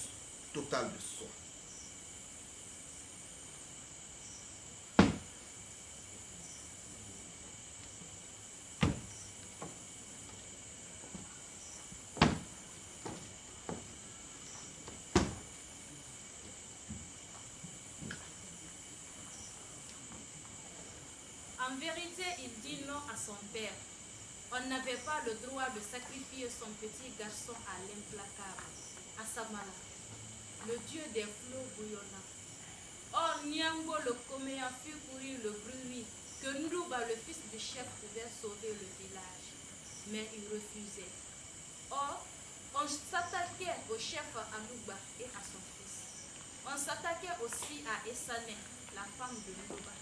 total de soi. En vérité, il dit non à son père. On n'avait pas le droit de sacrifier son petit garçon à l'implacable, à Samala, le dieu des flots bouillonnants. Or, Nyango le coméen fit courir le bruit que Ndouba, le fils du chef, pouvait sauver le village. Mais il refusait. Or, on s'attaquait au chef Alouba et à son fils. On s'attaquait aussi à Essané, la femme de Ndouba.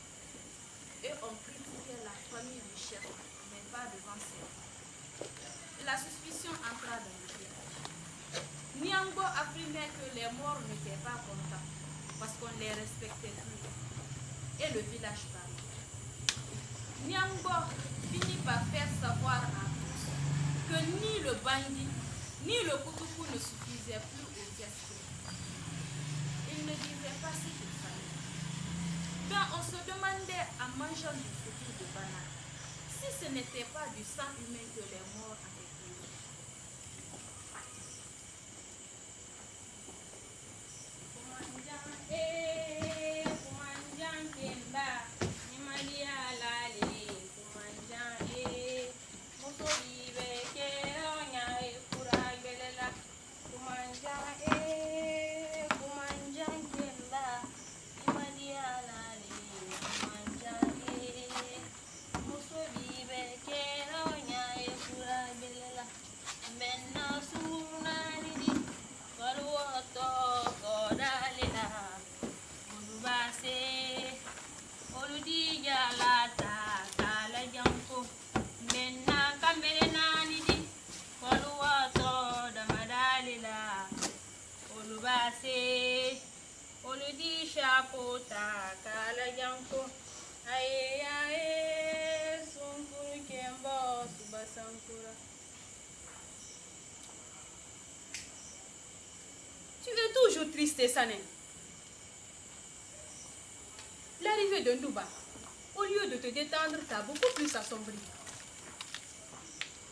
Et on critiquait la famille du chef, mais pas devant ses parents. La suspicion entra dans le village. Niango affirmait que les morts n'étaient pas contents parce qu'on les respectait plus. Et le village parlait. Niango finit par faire savoir à tous que ni le bandit ni le koutoukou ne suffisaient plus aux esprits. Il ne disait pas ce qu'il fallait. Quand on se demandait en mangeant du foutu de banane si ce n'était pas du sang humain que les morts avaient pris. Tu es toujours triste, Sané. L'arrivée de Ndouba, au lieu de te détendre, t'a beaucoup plus assombri.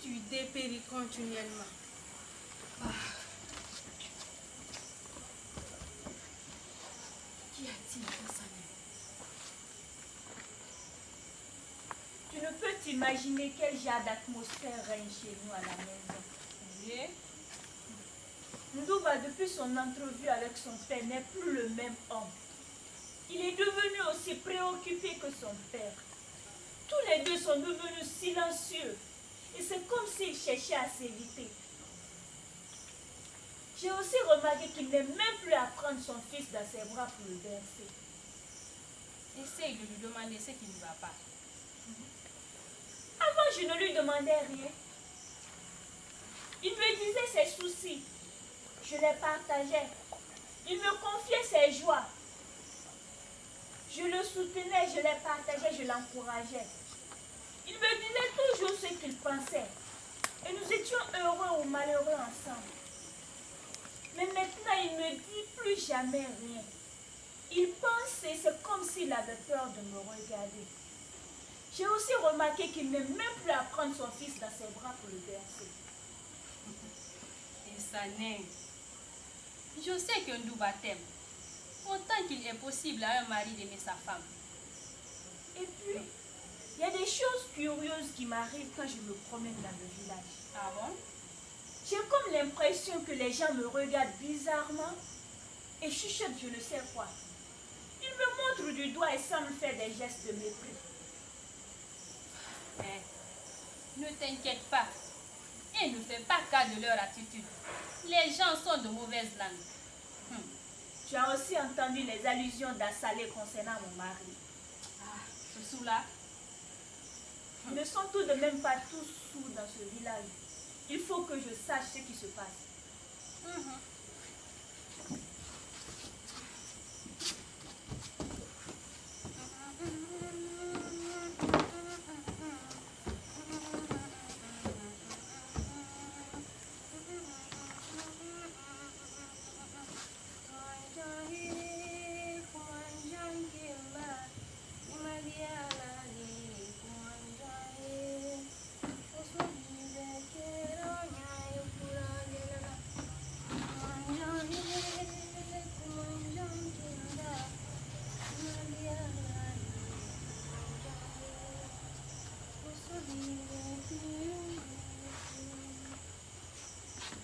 Tu dépéris continuellement. Qu'y a-t-il, Sané? Tu ne peux t'imaginer quel genre d'atmosphère règne chez nous à la maison. Oui. Ndouba, depuis son entrevue avec son père, n'est plus le même homme. Il est devenu aussi préoccupé que son père. Tous les deux sont devenus silencieux. Et c'est comme s'ils cherchaient à s'éviter. J'ai aussi remarqué qu'il n'aime même plus à prendre son fils dans ses bras pour le bercer. Essaye de lui demander ce qui ne va pas. Avant, je ne lui demandais rien. Il me disait ses soucis. Je les partageais. Il me confiait ses joies. Je le soutenais, je les partageais, je l'encourageais. Il me disait toujours ce qu'il pensait. Et nous étions heureux ou malheureux ensemble. Mais maintenant, il ne me dit plus jamais rien. Il pensait, c'est comme s'il avait peur de me regarder. J'ai aussi remarqué qu'il n'aime même plus à prendre son fils dans ses bras pour le bercer. Et ça n'est. Je sais que Ndouba t'aime. Autant qu'il est possible à un mari d'aimer sa femme. Et puis, il y a des choses curieuses qui m'arrivent quand je me promène dans le village. Ah bon? J'ai comme l'impression que les gens me regardent bizarrement et chuchotent je ne sais quoi. Ils me montrent du doigt et semblent faire des gestes de mépris. Mais ne t'inquiète pas et ne fais pas cas de leur attitude. Les gens sont de mauvaise langue. Tu as aussi entendu les allusions d'Assalé concernant mon mari. Ce sous-là. Ils ne sont tout de même pas tous sourds dans ce village. Il faut que je sache ce qui se passe.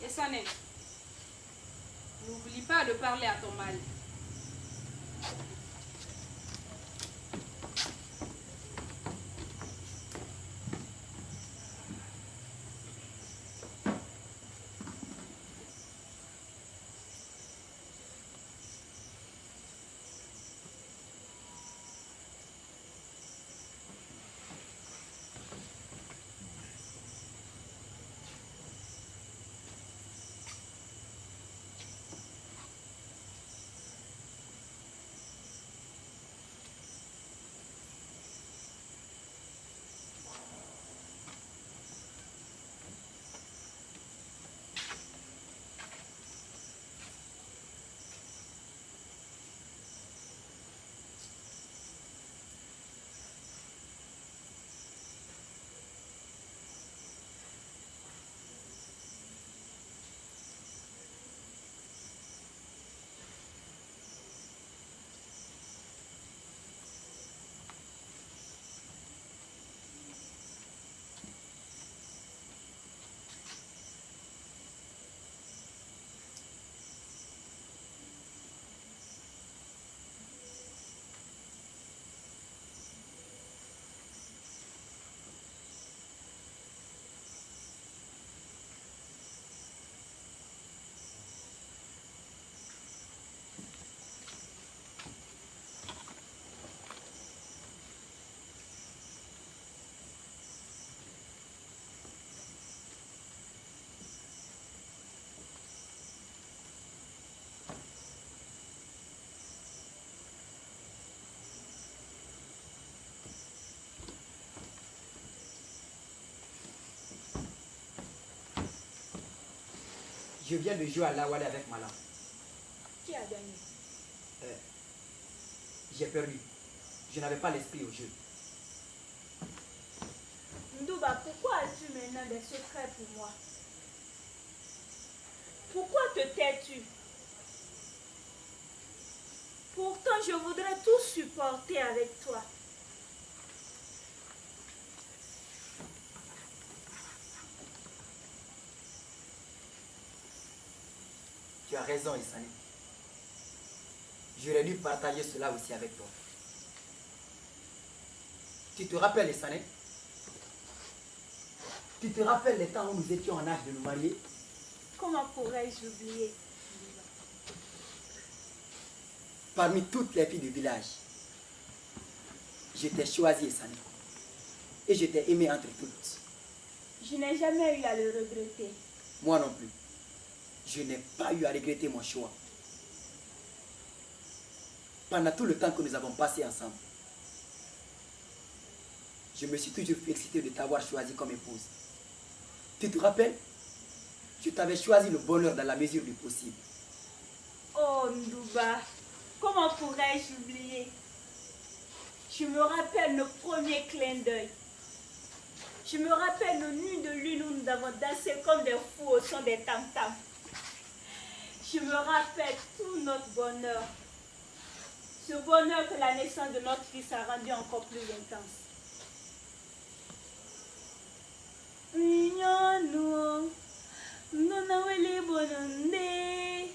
Et Sané, n'oublie pas de parler à ton mari. Je viens de jouer à Lawale avec Malam. Qui a gagné? J'ai perdu. Je n'avais pas l'esprit au jeu. Ndouba, pourquoi as-tu maintenant des secrets pour moi? Pourquoi te tais-tu? Pourtant, je voudrais tout supporter avec toi. Tu as raison, Isané. J'aurais dû partager cela aussi avec toi. Tu te rappelles, Isané? Tu te rappelles les temps où nous étions en âge de nous marier? Comment pourrais-je oublier? Parmi toutes les filles du village, je t'ai choisi, Isané. Et je t'ai aimé entre toutes. Je n'ai jamais eu à le regretter. Moi non plus. Je n'ai pas eu à regretter mon choix. Pendant tout le temps que nous avons passé ensemble, je me suis toujours félicité de t'avoir choisi comme épouse. Tu te rappelles? Je t'avais choisi le bonheur dans la mesure du possible. Oh Ndouba, comment pourrais-je oublier? Je me rappelle nos premiers clins d'œil. Je me rappelle nos nuits de lune où nous avons dansé comme des fous au son des tam-tams. Je me rappelle tout notre bonheur. Ce bonheur que la naissance de notre fils a rendu encore plus intense. Inyonu, nonaweli bononde.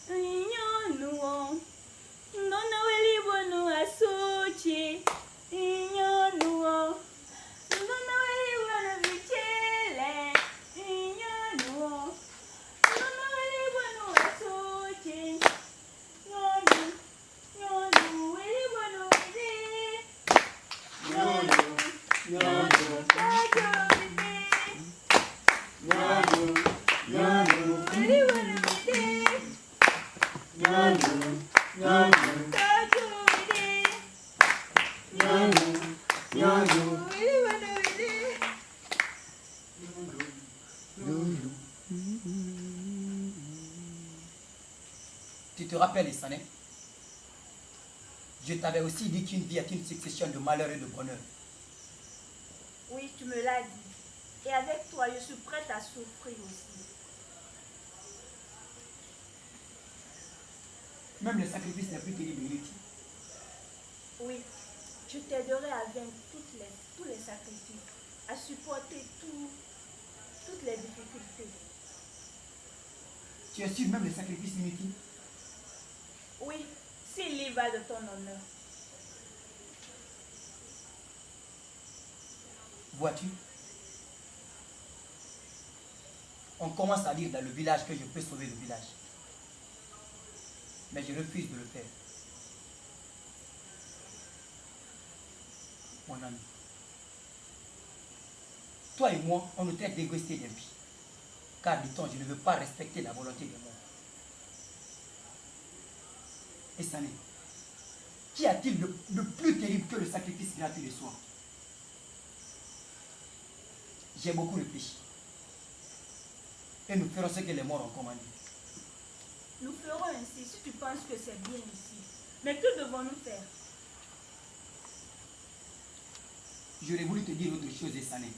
Inyonu, nonaweli bono asoche. Inyonu, nonaweli bono bichele. Inyonu, nonaweli bono asoche. Nyonu, nyonu, weli bono bide. Nyonu, nyonu, kajo. Tu te rappelles, Isané? Je t'avais aussi dit qu'une vie est une succession de malheurs et de bonheur. Oui, tu me l'as dit. Et avec toi, je suis prête à souffrir aussi. Même les sacrifices les plus terribles et inutiles. Oui, je t'aiderai à vaincre tous les sacrifices, à supporter toutes les difficultés. Tu es sûr, même les sacrifices inutiles? Oui, s'il y va de ton honneur. Vois-tu? On commence à dire dans le village que je peux sauver le village. Mais je refuse de le faire. Mon ami, toi et moi, on nous traite d'égoïstes et d'impies. Car, dit-on, je ne veux pas respecter la volonté des morts. Et Sané, qu'y a-t-il de plus terrible que le sacrifice gratuit de soi? J'ai beaucoup réfléchi. Et nous ferons ce que les morts ont commandé. Nous ferons ainsi si tu penses que c'est bien ici. Mais que devons-nous faire? J'aurais voulu te dire autre chose, Sané.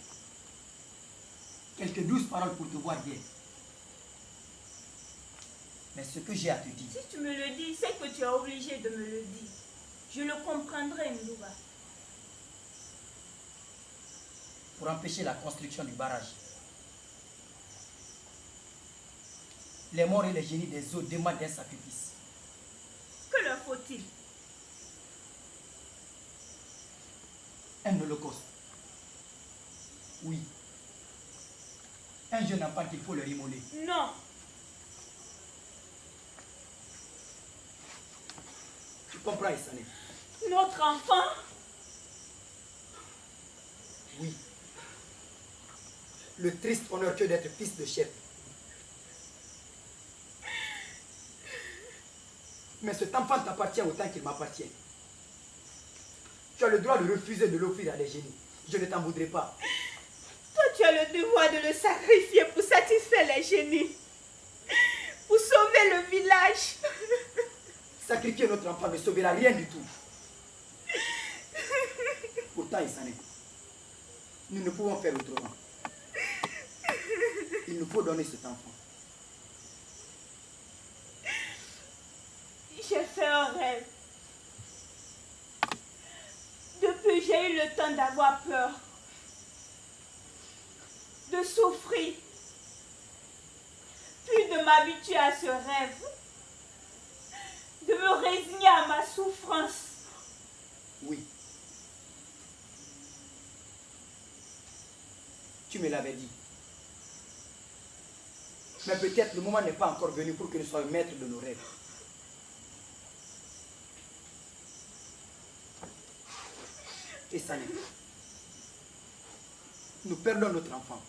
Quelques douces paroles pour te voir bien. Mais ce que j'ai à te dire... Si tu me le dis, c'est que tu es obligé de me le dire. Je le comprendrai, Ndouba. Pour empêcher la construction du barrage, les morts et les génies des eaux demandent un sacrifice. Que leur faut-il? Un holocauste. Oui. Un jeune enfant qu'il faut leur immoler. Non. Tu comprends, Isané? Notre enfant? Oui. Le triste honneur que d'être fils de chef. Mais cet enfant t'appartient autant qu'il m'appartient. Tu as le droit de refuser de l'offrir à des génies. Je ne t'en voudrais pas. Toi, tu as le devoir de le sacrifier pour satisfaire les génies. sacrifier le village. Sacrifier notre enfant ne sauvera rien du tout. Pourtant, Isané, nous ne pouvons faire autrement. Il nous faut donner cet enfant. J'ai fait un rêve. Depuis, j'ai eu le temps d'avoir peur, de souffrir, puis de m'habituer à ce rêve, de me résigner à ma souffrance. Oui. Tu me l'avais dit. Mais peut-être le moment n'est pas encore venu pour que nous soyons maîtres de nos rêves. Et ça n'est. Nous perdons notre enfant.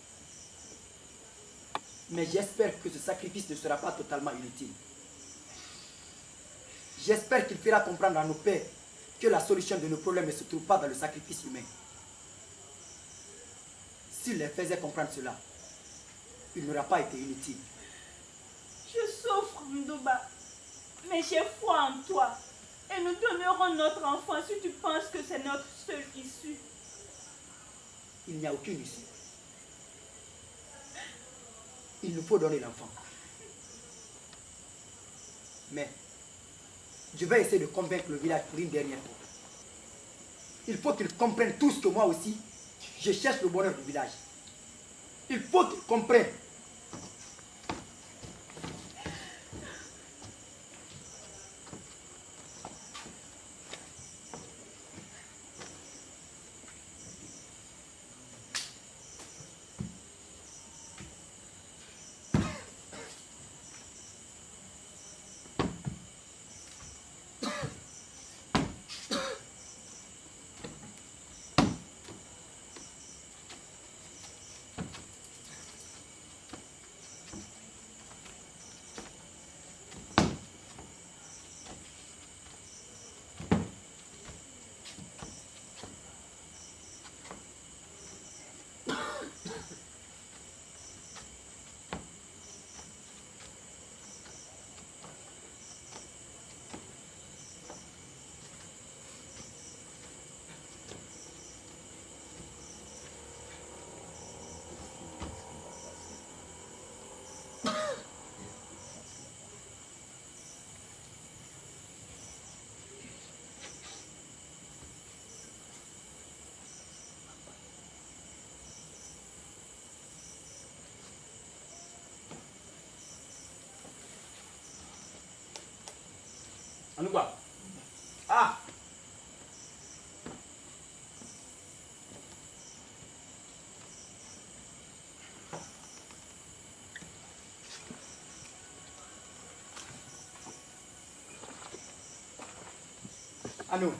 Mais j'espère que ce sacrifice ne sera pas totalement inutile. J'espère qu'il fera comprendre à nos pères que la solution de nos problèmes ne se trouve pas dans le sacrifice humain. S'il les faisait comprendre cela, il n'aura pas été inutile. Je souffre, Ndouba, mais j'ai foi en toi. Et nous donnerons notre enfant si tu penses que c'est notre seule issue. Il n'y a aucune issue. Il nous faut donner l'enfant. Mais je vais essayer de convaincre le village pour une dernière fois. Il faut qu'ils comprennent tous que moi aussi, je cherche le bonheur du village. Il faut qu'ils comprennent. Anouba. Ah! Anou.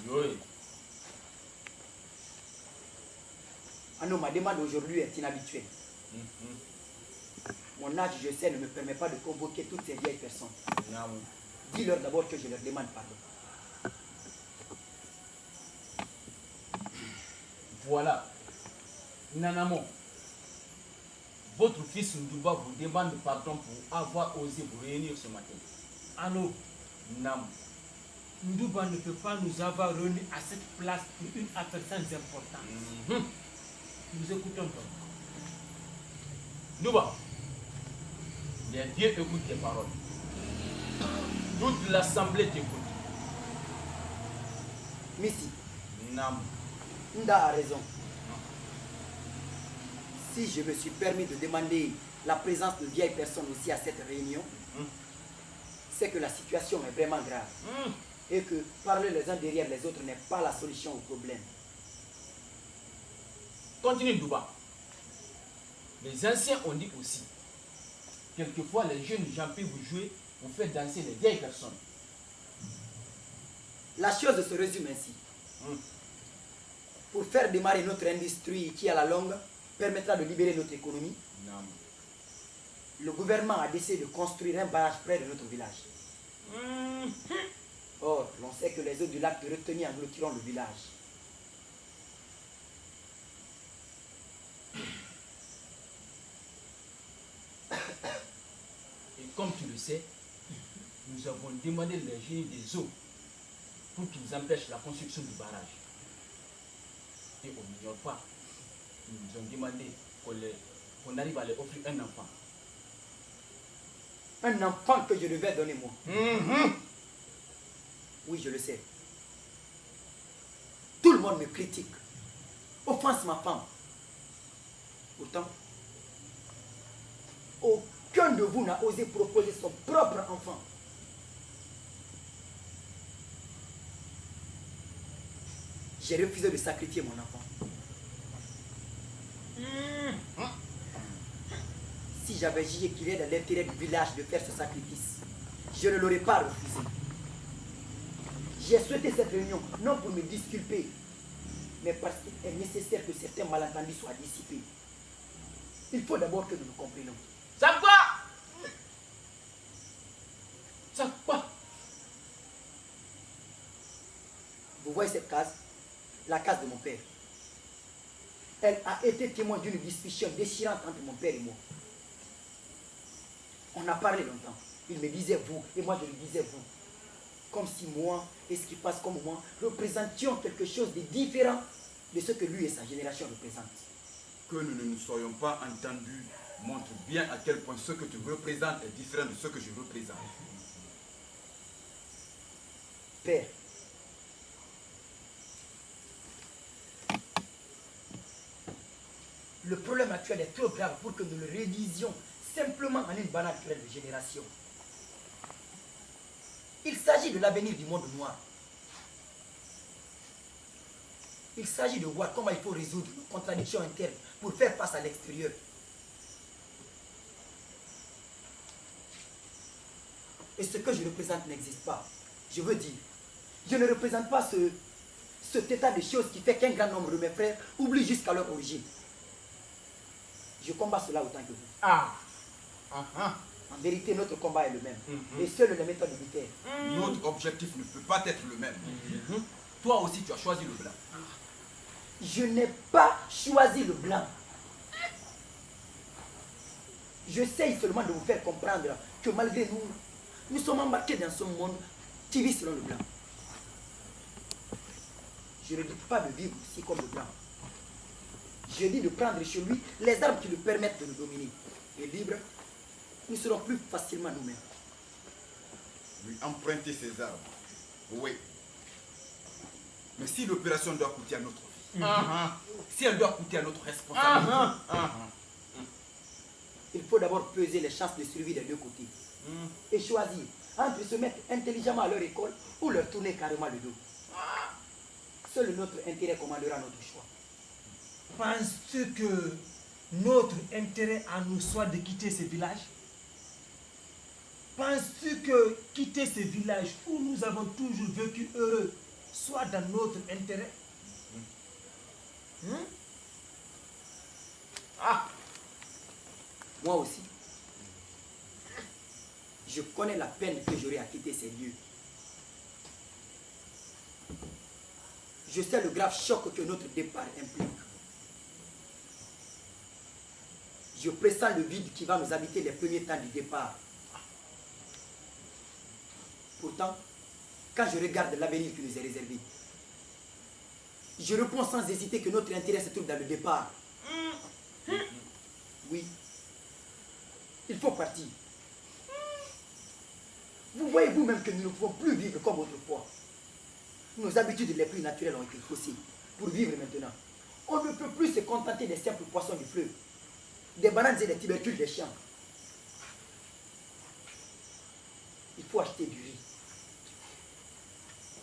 Oui. Anou, ma demande aujourd'hui est inhabituelle. Mon âge, je sais, ne me permet pas de convoquer toutes ces vieilles personnes. Non. Dis-leur d'abord que je leur demande pardon. Voilà. Nanamo. Votre fils Ndouba vous demande pardon pour avoir osé vous réunir ce matin. Ano, Nam. Ndouba ne peut pas nous avoir réunis à cette place pour une affaire sans importance. Nous écoutons donc. Ndouba. Les vieux écoutent tes paroles. Toute l'assemblée t'écoute. Missy, Nam. Nda a raison. Si je me suis permis de demander la présence de vieilles personnes aussi à cette réunion, c'est que la situation est vraiment grave. Et que parler les uns derrière les autres n'est pas la solution au problème. Continue, Ndouba. Les anciens ont dit aussi, quelquefois les jeunes gens peuvent vous jouer, vous faites danser les vieilles personnes. La chose se résume ainsi. Pour faire démarrer notre industrie qui, à la longue, permettra de libérer notre économie, le gouvernement a décidé de construire un barrage près de notre village. Or, l'on sait que les eaux du lac de retenir en clôturant le village. Comme tu le sais, nous avons demandé les génies des eaux pour qu'ils empêchent la construction du barrage. Et on n'ignore pas. Ils nous ont demandé qu'on arrive à leur offrir un enfant. Un enfant que je devais donner moi. Oui, je le sais. Tout le monde me critique. Offense ma femme. Pourtant, aucun de vous n'a osé proposer son propre enfant. J'ai refusé de sacrifier mon enfant. Si j'avais jugé qu'il est dans l'intérêt du village de faire ce sacrifice, je ne l'aurais pas refusé. J'ai souhaité cette réunion, non pour me disculper, mais parce qu'il est nécessaire que certains malentendus soient dissipés. Il faut d'abord que nous nous comprenions. Ça quoi? Ça quoi? Vous voyez cette case? La case de mon père. Elle a été témoin d'une discussion déchirante entre mon père et moi. On a parlé longtemps. Il me disait vous, et moi je lui disais vous. Comme si moi et ce qui passe comme moi représentions quelque chose de différent de ce que lui et sa génération représentent. Que nous ne nous soyons pas entendus montre bien à quel point ce que tu représentes est différent de ce que je représente. Père, le problème actuel est trop grave pour que nous le réduisions simplement en une banale querelle de génération. Il s'agit de l'avenir du monde noir. Il s'agit de voir comment il faut résoudre nos contradictions internes pour faire face à l'extérieur. Et ce que je représente n'existe pas. Je veux dire, je ne représente pas cet état de choses qui fait qu'un grand nombre de mes frères oublient jusqu'à leur origine. Je combats cela autant que vous. En vérité, notre combat est le même. Et seules les méthodes diffèrent. Notre objectif ne peut pas être le même. Toi aussi, tu as choisi le blanc. Je n'ai pas choisi le blanc. J'essaye seulement de vous faire comprendre que malgré nous, nous sommes embarqués dans ce monde qui vit selon le blanc. Je ne dis pas de vivre aussi comme le blanc. Je dis de prendre chez lui les armes qui lui permettent de nous dominer. Et libre, nous serons plus facilement nous-mêmes. Lui emprunter ses armes. Oui. Mais si l'opération doit coûter à notre vie, si elle doit coûter à notre responsabilité, il faut d'abord peser les chances de survie des deux côtés. Et choisir entre se mettre intelligemment à leur école ou leur tourner carrément le dos. Seul notre intérêt commandera notre choix. Penses-tu que notre intérêt à nous soit de quitter ce village? Penses-tu que quitter ce village où nous avons toujours vécu heureux soit dans notre intérêt? Moi aussi, je connais la peine que j'aurai à quitter ces lieux. Je sais le grave choc que notre départ implique. Je pressens le vide qui va nous habiter les premiers temps du départ. Pourtant, quand je regarde l'avenir qui nous est réservé, je réponds sans hésiter que notre intérêt se trouve dans le départ. Oui, il faut partir. Vous voyez vous-même que nous ne pouvons plus vivre comme autrefois. Nos habitudes les plus naturelles ont été faussées pour vivre maintenant. On ne peut plus se contenter des simples poissons du fleuve, des bananes et des tubercules des champs. Il faut acheter du riz,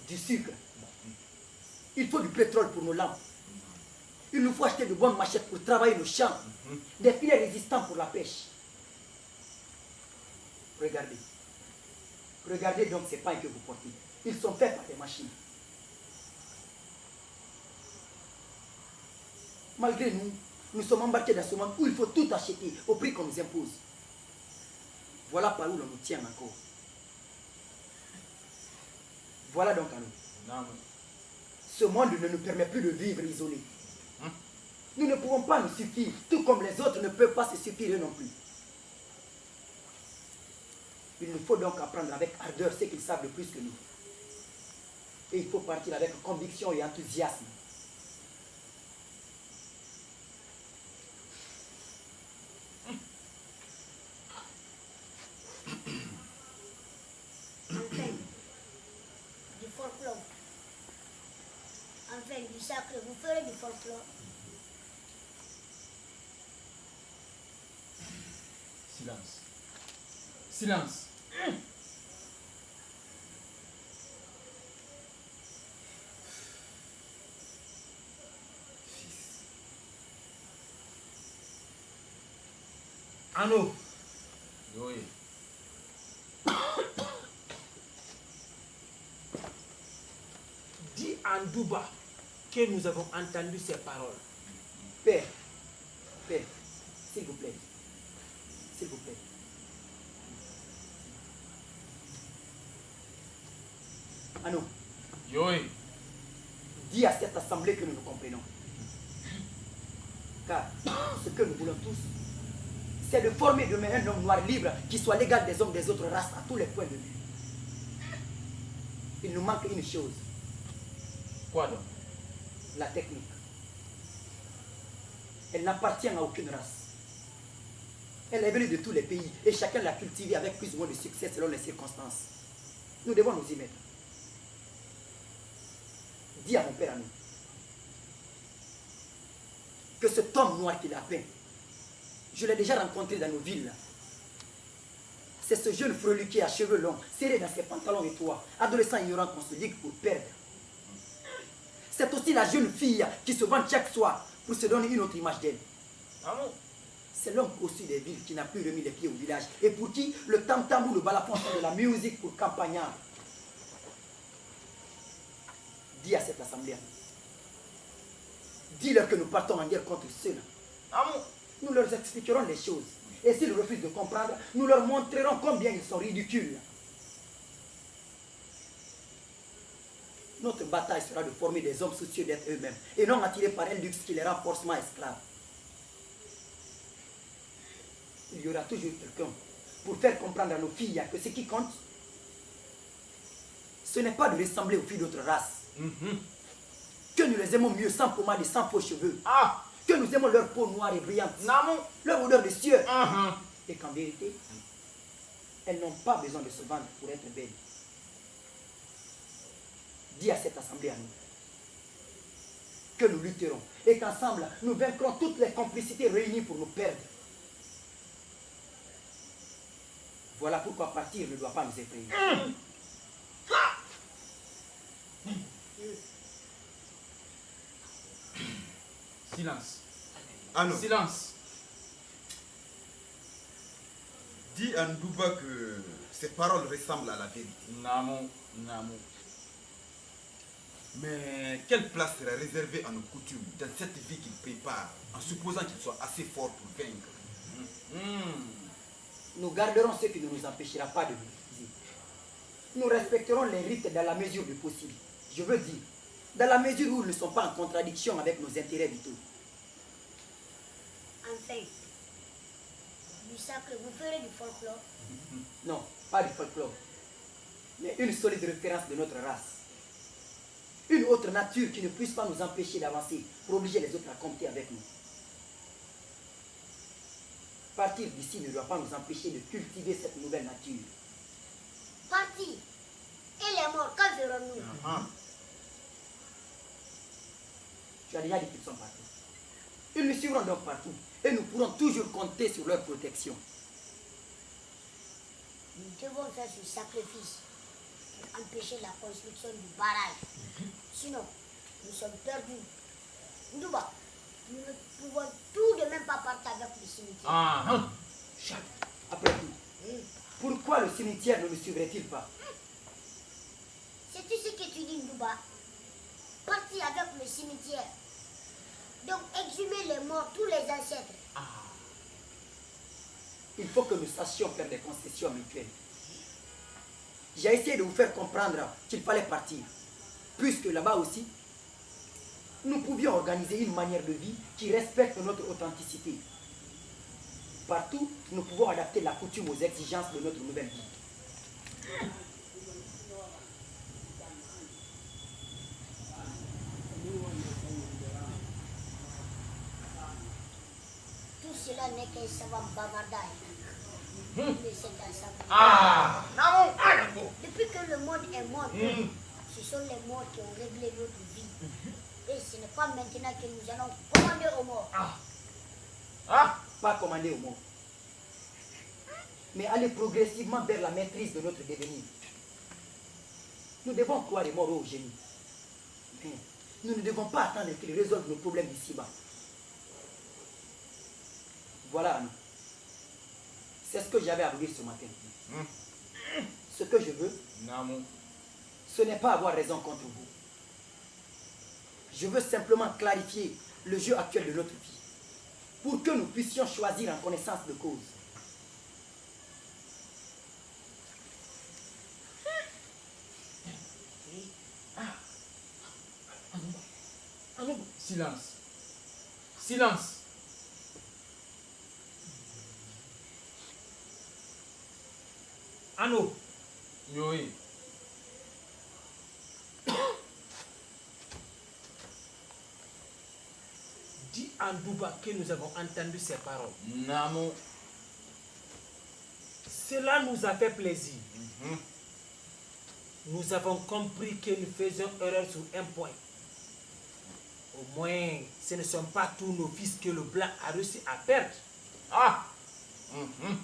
du sucre. Il faut du pétrole pour nos lampes. Il nous faut acheter de bonnes machettes pour travailler nos champs, des filets résistants pour la pêche. Regardez. Regardez donc ces pailles que vous portez. Ils sont faits par des machines. Malgré nous, nous sommes embarqués dans ce monde où il faut tout acheter au prix qu'on nous impose. Voilà par où l'on nous tient encore. Voilà donc à nous. Ce monde ne nous permet plus de vivre isolés. Nous ne pouvons pas nous suffire, tout comme les autres ne peuvent pas se suffire eux non plus. Il nous faut donc apprendre avec ardeur ce qu'ils savent le plus que nous. Et il faut partir avec conviction et enthousiasme. Enfin, du folklore. Enfin, du sacré. Vous ferez du folklore. Silence. Silence. Ano, Oui. dis à Ndouba que nous avons entendu ces paroles. Père, Père, s'il vous plaît. S'il vous plaît. Ano, Oui. dis à cette assemblée que nous nous comprenons. Car ce que nous voulons tous, c'est de former demain un homme noir libre qui soit l'égal des hommes des autres races à tous les points de vue. Il nous manque une chose, Quoi donc? la technique. Elle n'appartient à aucune race. Elle est venue de tous les pays et chacun l'a cultivée avec plus ou moins de succès selon les circonstances. Nous devons nous y mettre. Dis à mon père ami que cet homme noir qu'il a peint, je l'ai déjà rencontré dans nos villes. C'est ce jeune freluqué à cheveux longs, serré dans ses pantalons étroits, adolescent ignorant qu'on se ligue pour perdre. C'est aussi la jeune fille qui se vend chaque soir pour se donner une autre image d'elle. Ah bon? C'est l'homme aussi des villes qui n'a plus remis les pieds au village et pour qui le tam-tam ou le balafon sont de la musique pour campagnard. Dis à cette assemblée, dis-leur que nous partons en guerre contre ceux-là. Ah bon? Nous leur expliquerons les choses. Et s'ils refusent de comprendre, nous leur montrerons combien ils sont ridicules. Notre bataille sera de former des hommes soucieux d'être eux-mêmes et non attirés par un luxe qui les rend forcément esclaves. Il y aura toujours quelqu'un pour faire comprendre à nos filles que ce qui compte, ce n'est pas de ressembler aux filles d'autres races. Que nous les aimons mieux sans pommade et sans faux cheveux. Ah! Que nous aimons leur peau noire et brillante, Namon! leur odeur de cieux. Uh-huh. Et qu'en vérité, elles n'ont pas besoin de se vendre pour être belles. Dis à cette assemblée à nous que nous lutterons et qu'ensemble nous vaincrons toutes les complicités réunies pour nous perdre. Voilà pourquoi partir ne doit pas nous effrayer. Silence. Ano, Silence. dis à Ndouba que ces paroles ressemblent à la vérité. Namon, Namon. Mais quelle place sera réservée à nos coutumes dans cette vie qu'il prépare, en supposant qu'il soit assez fort pour vaincre? Nous garderons ce qui ne nous empêchera pas de nous. Nous respecterons les rites dans la mesure du possible. Je veux dire, dans la mesure où ils ne sont pas en contradiction avec nos intérêts vitaux. Enfin, du sacré, vous ferez du folklore. Non, pas du folklore, mais une solide référence de notre race. Une autre nature qui ne puisse pas nous empêcher d'avancer pour obliger les autres à compter avec nous. Partir d'ici ne doit pas nous empêcher de cultiver cette nouvelle nature. Parti. Et les morts, quand verrons-nous? Tu as déjà dit qu'ils sont partis. Ils nous suivront donc partout et nous pourrons toujours compter sur leur protection. Nous devons faire ce sacrifice pour empêcher la construction du barrage. Sinon, nous sommes perdus. Ndouba, nous ne pouvons tout de même pas partir avec le cimetière. Après tout, pourquoi le cimetière ne nous suivrait-il pas? Sais-tu ce que tu dis, Ndouba? Partir avec le cimetière. Donc, exhumer les morts, tous les ancêtres. Il faut que nous sachions faire des concessions mutuelles. J'ai essayé de vous faire comprendre qu'il fallait partir, puisque là-bas aussi, nous pouvions organiser une manière de vie qui respecte notre authenticité. Partout, nous pouvons adapter la coutume aux exigences de notre nouvelle vie. Tout cela n'est qu'un savant bavardage. Mais c'est un savant. Ah, Namo. Depuis que le monde est mort, ce sont les morts qui ont réglé notre vie. Et ce n'est pas maintenant que nous allons commander aux morts. Pas commander aux morts, mais aller progressivement vers la maîtrise de notre devenir. Nous devons croire les morts au génie. Mais nous ne devons pas attendre qu'ils résolvent nos problèmes d'ici-bas. Voilà, Anna. C'est ce que j'avais à vous dire ce matin. Ce que je veux, Namo. ce n'est pas avoir raison contre vous. Je veux simplement clarifier le jeu actuel de notre vie pour que nous puissions choisir en connaissance de cause. Silence. Silence. Ano, Oui. dis à Ndouba que nous avons entendu ces paroles. Namo. Cela nous a fait plaisir. Nous avons compris que nous faisions erreur sur un point. Au moins, ce ne sont pas tous nos fils que le blanc a réussi à perdre.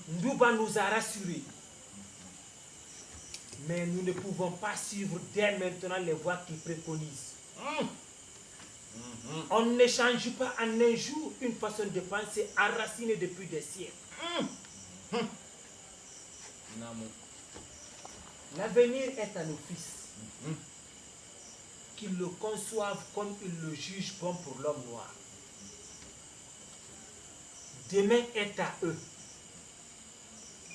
Ndouba nous a rassurés. Mais nous ne pouvons pas suivre dès maintenant les voies qu'il préconise. On ne change pas en un jour une façon de penser enracinée depuis des siècles. Namo. L'avenir est à nos fils. Qu'ils le conçoivent comme ils le jugent bon pour l'homme noir. Demain est à eux.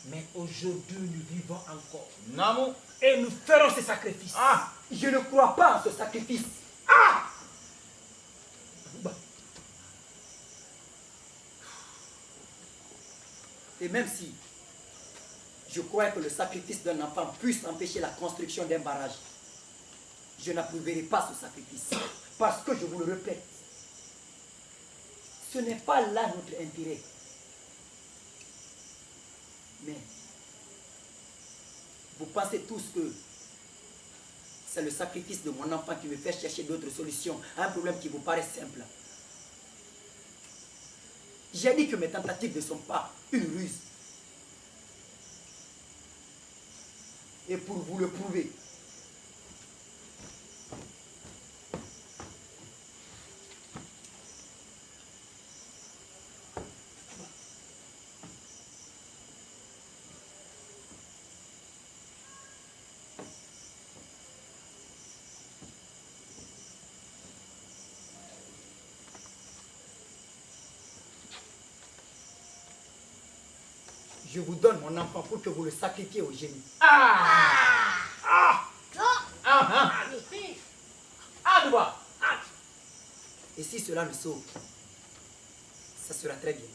Mais aujourd'hui, nous vivons encore. Namo. Et nous ferons ce sacrifice. Je ne crois pas en ce sacrifice. Et même si je crois que le sacrifice d'un enfant puisse empêcher la construction d'un barrage, je n'approuverai pas ce sacrifice. Parce que je vous le répète, ce n'est pas là notre intérêt. Mais vous pensez tous que c'est le sacrifice de mon enfant qui me fait chercher d'autres solutions à un problème qui vous paraît simple. J'ai dit que mes tentatives ne sont pas une ruse. Et pour vous le prouver, je vous donne mon enfant pour que vous le sacrifiez au génie. Et si cela le sauve, ça sera très bien.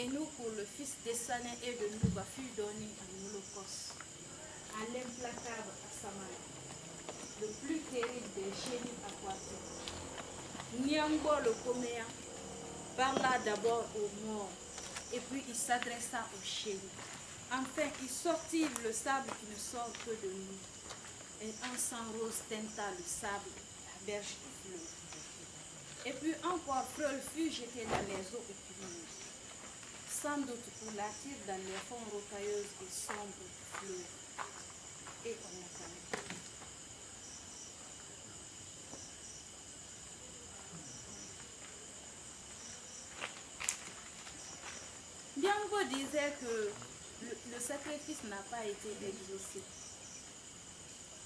Et nous, pour le fils d'Essané et de Nouba, fut donné en holocauste, à l'implacable Assamaya, le plus terrible des génies aquatiques. Niambo le coméen parla d'abord aux morts, et puis il s'adressa aux génies. Enfin, il sortit le sable qui ne sort que de nous, et un sang rose teinta le sable, la berge du fleuve. Et puis encore, Freul fut jeté dans les eaux épineuses, sans doute pour l'attirer dans les fonds rocailleuses et sombres du fleuve. Et on attendait. Bianco disait que le sacrifice n'a pas été exaucé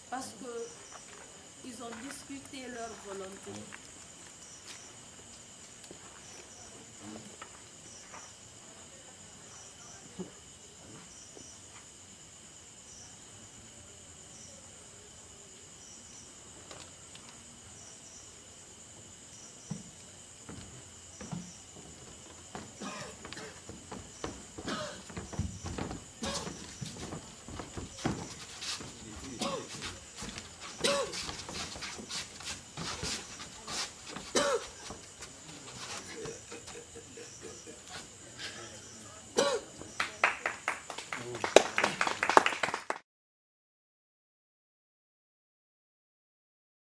parce qu'ils ont discuté leur volonté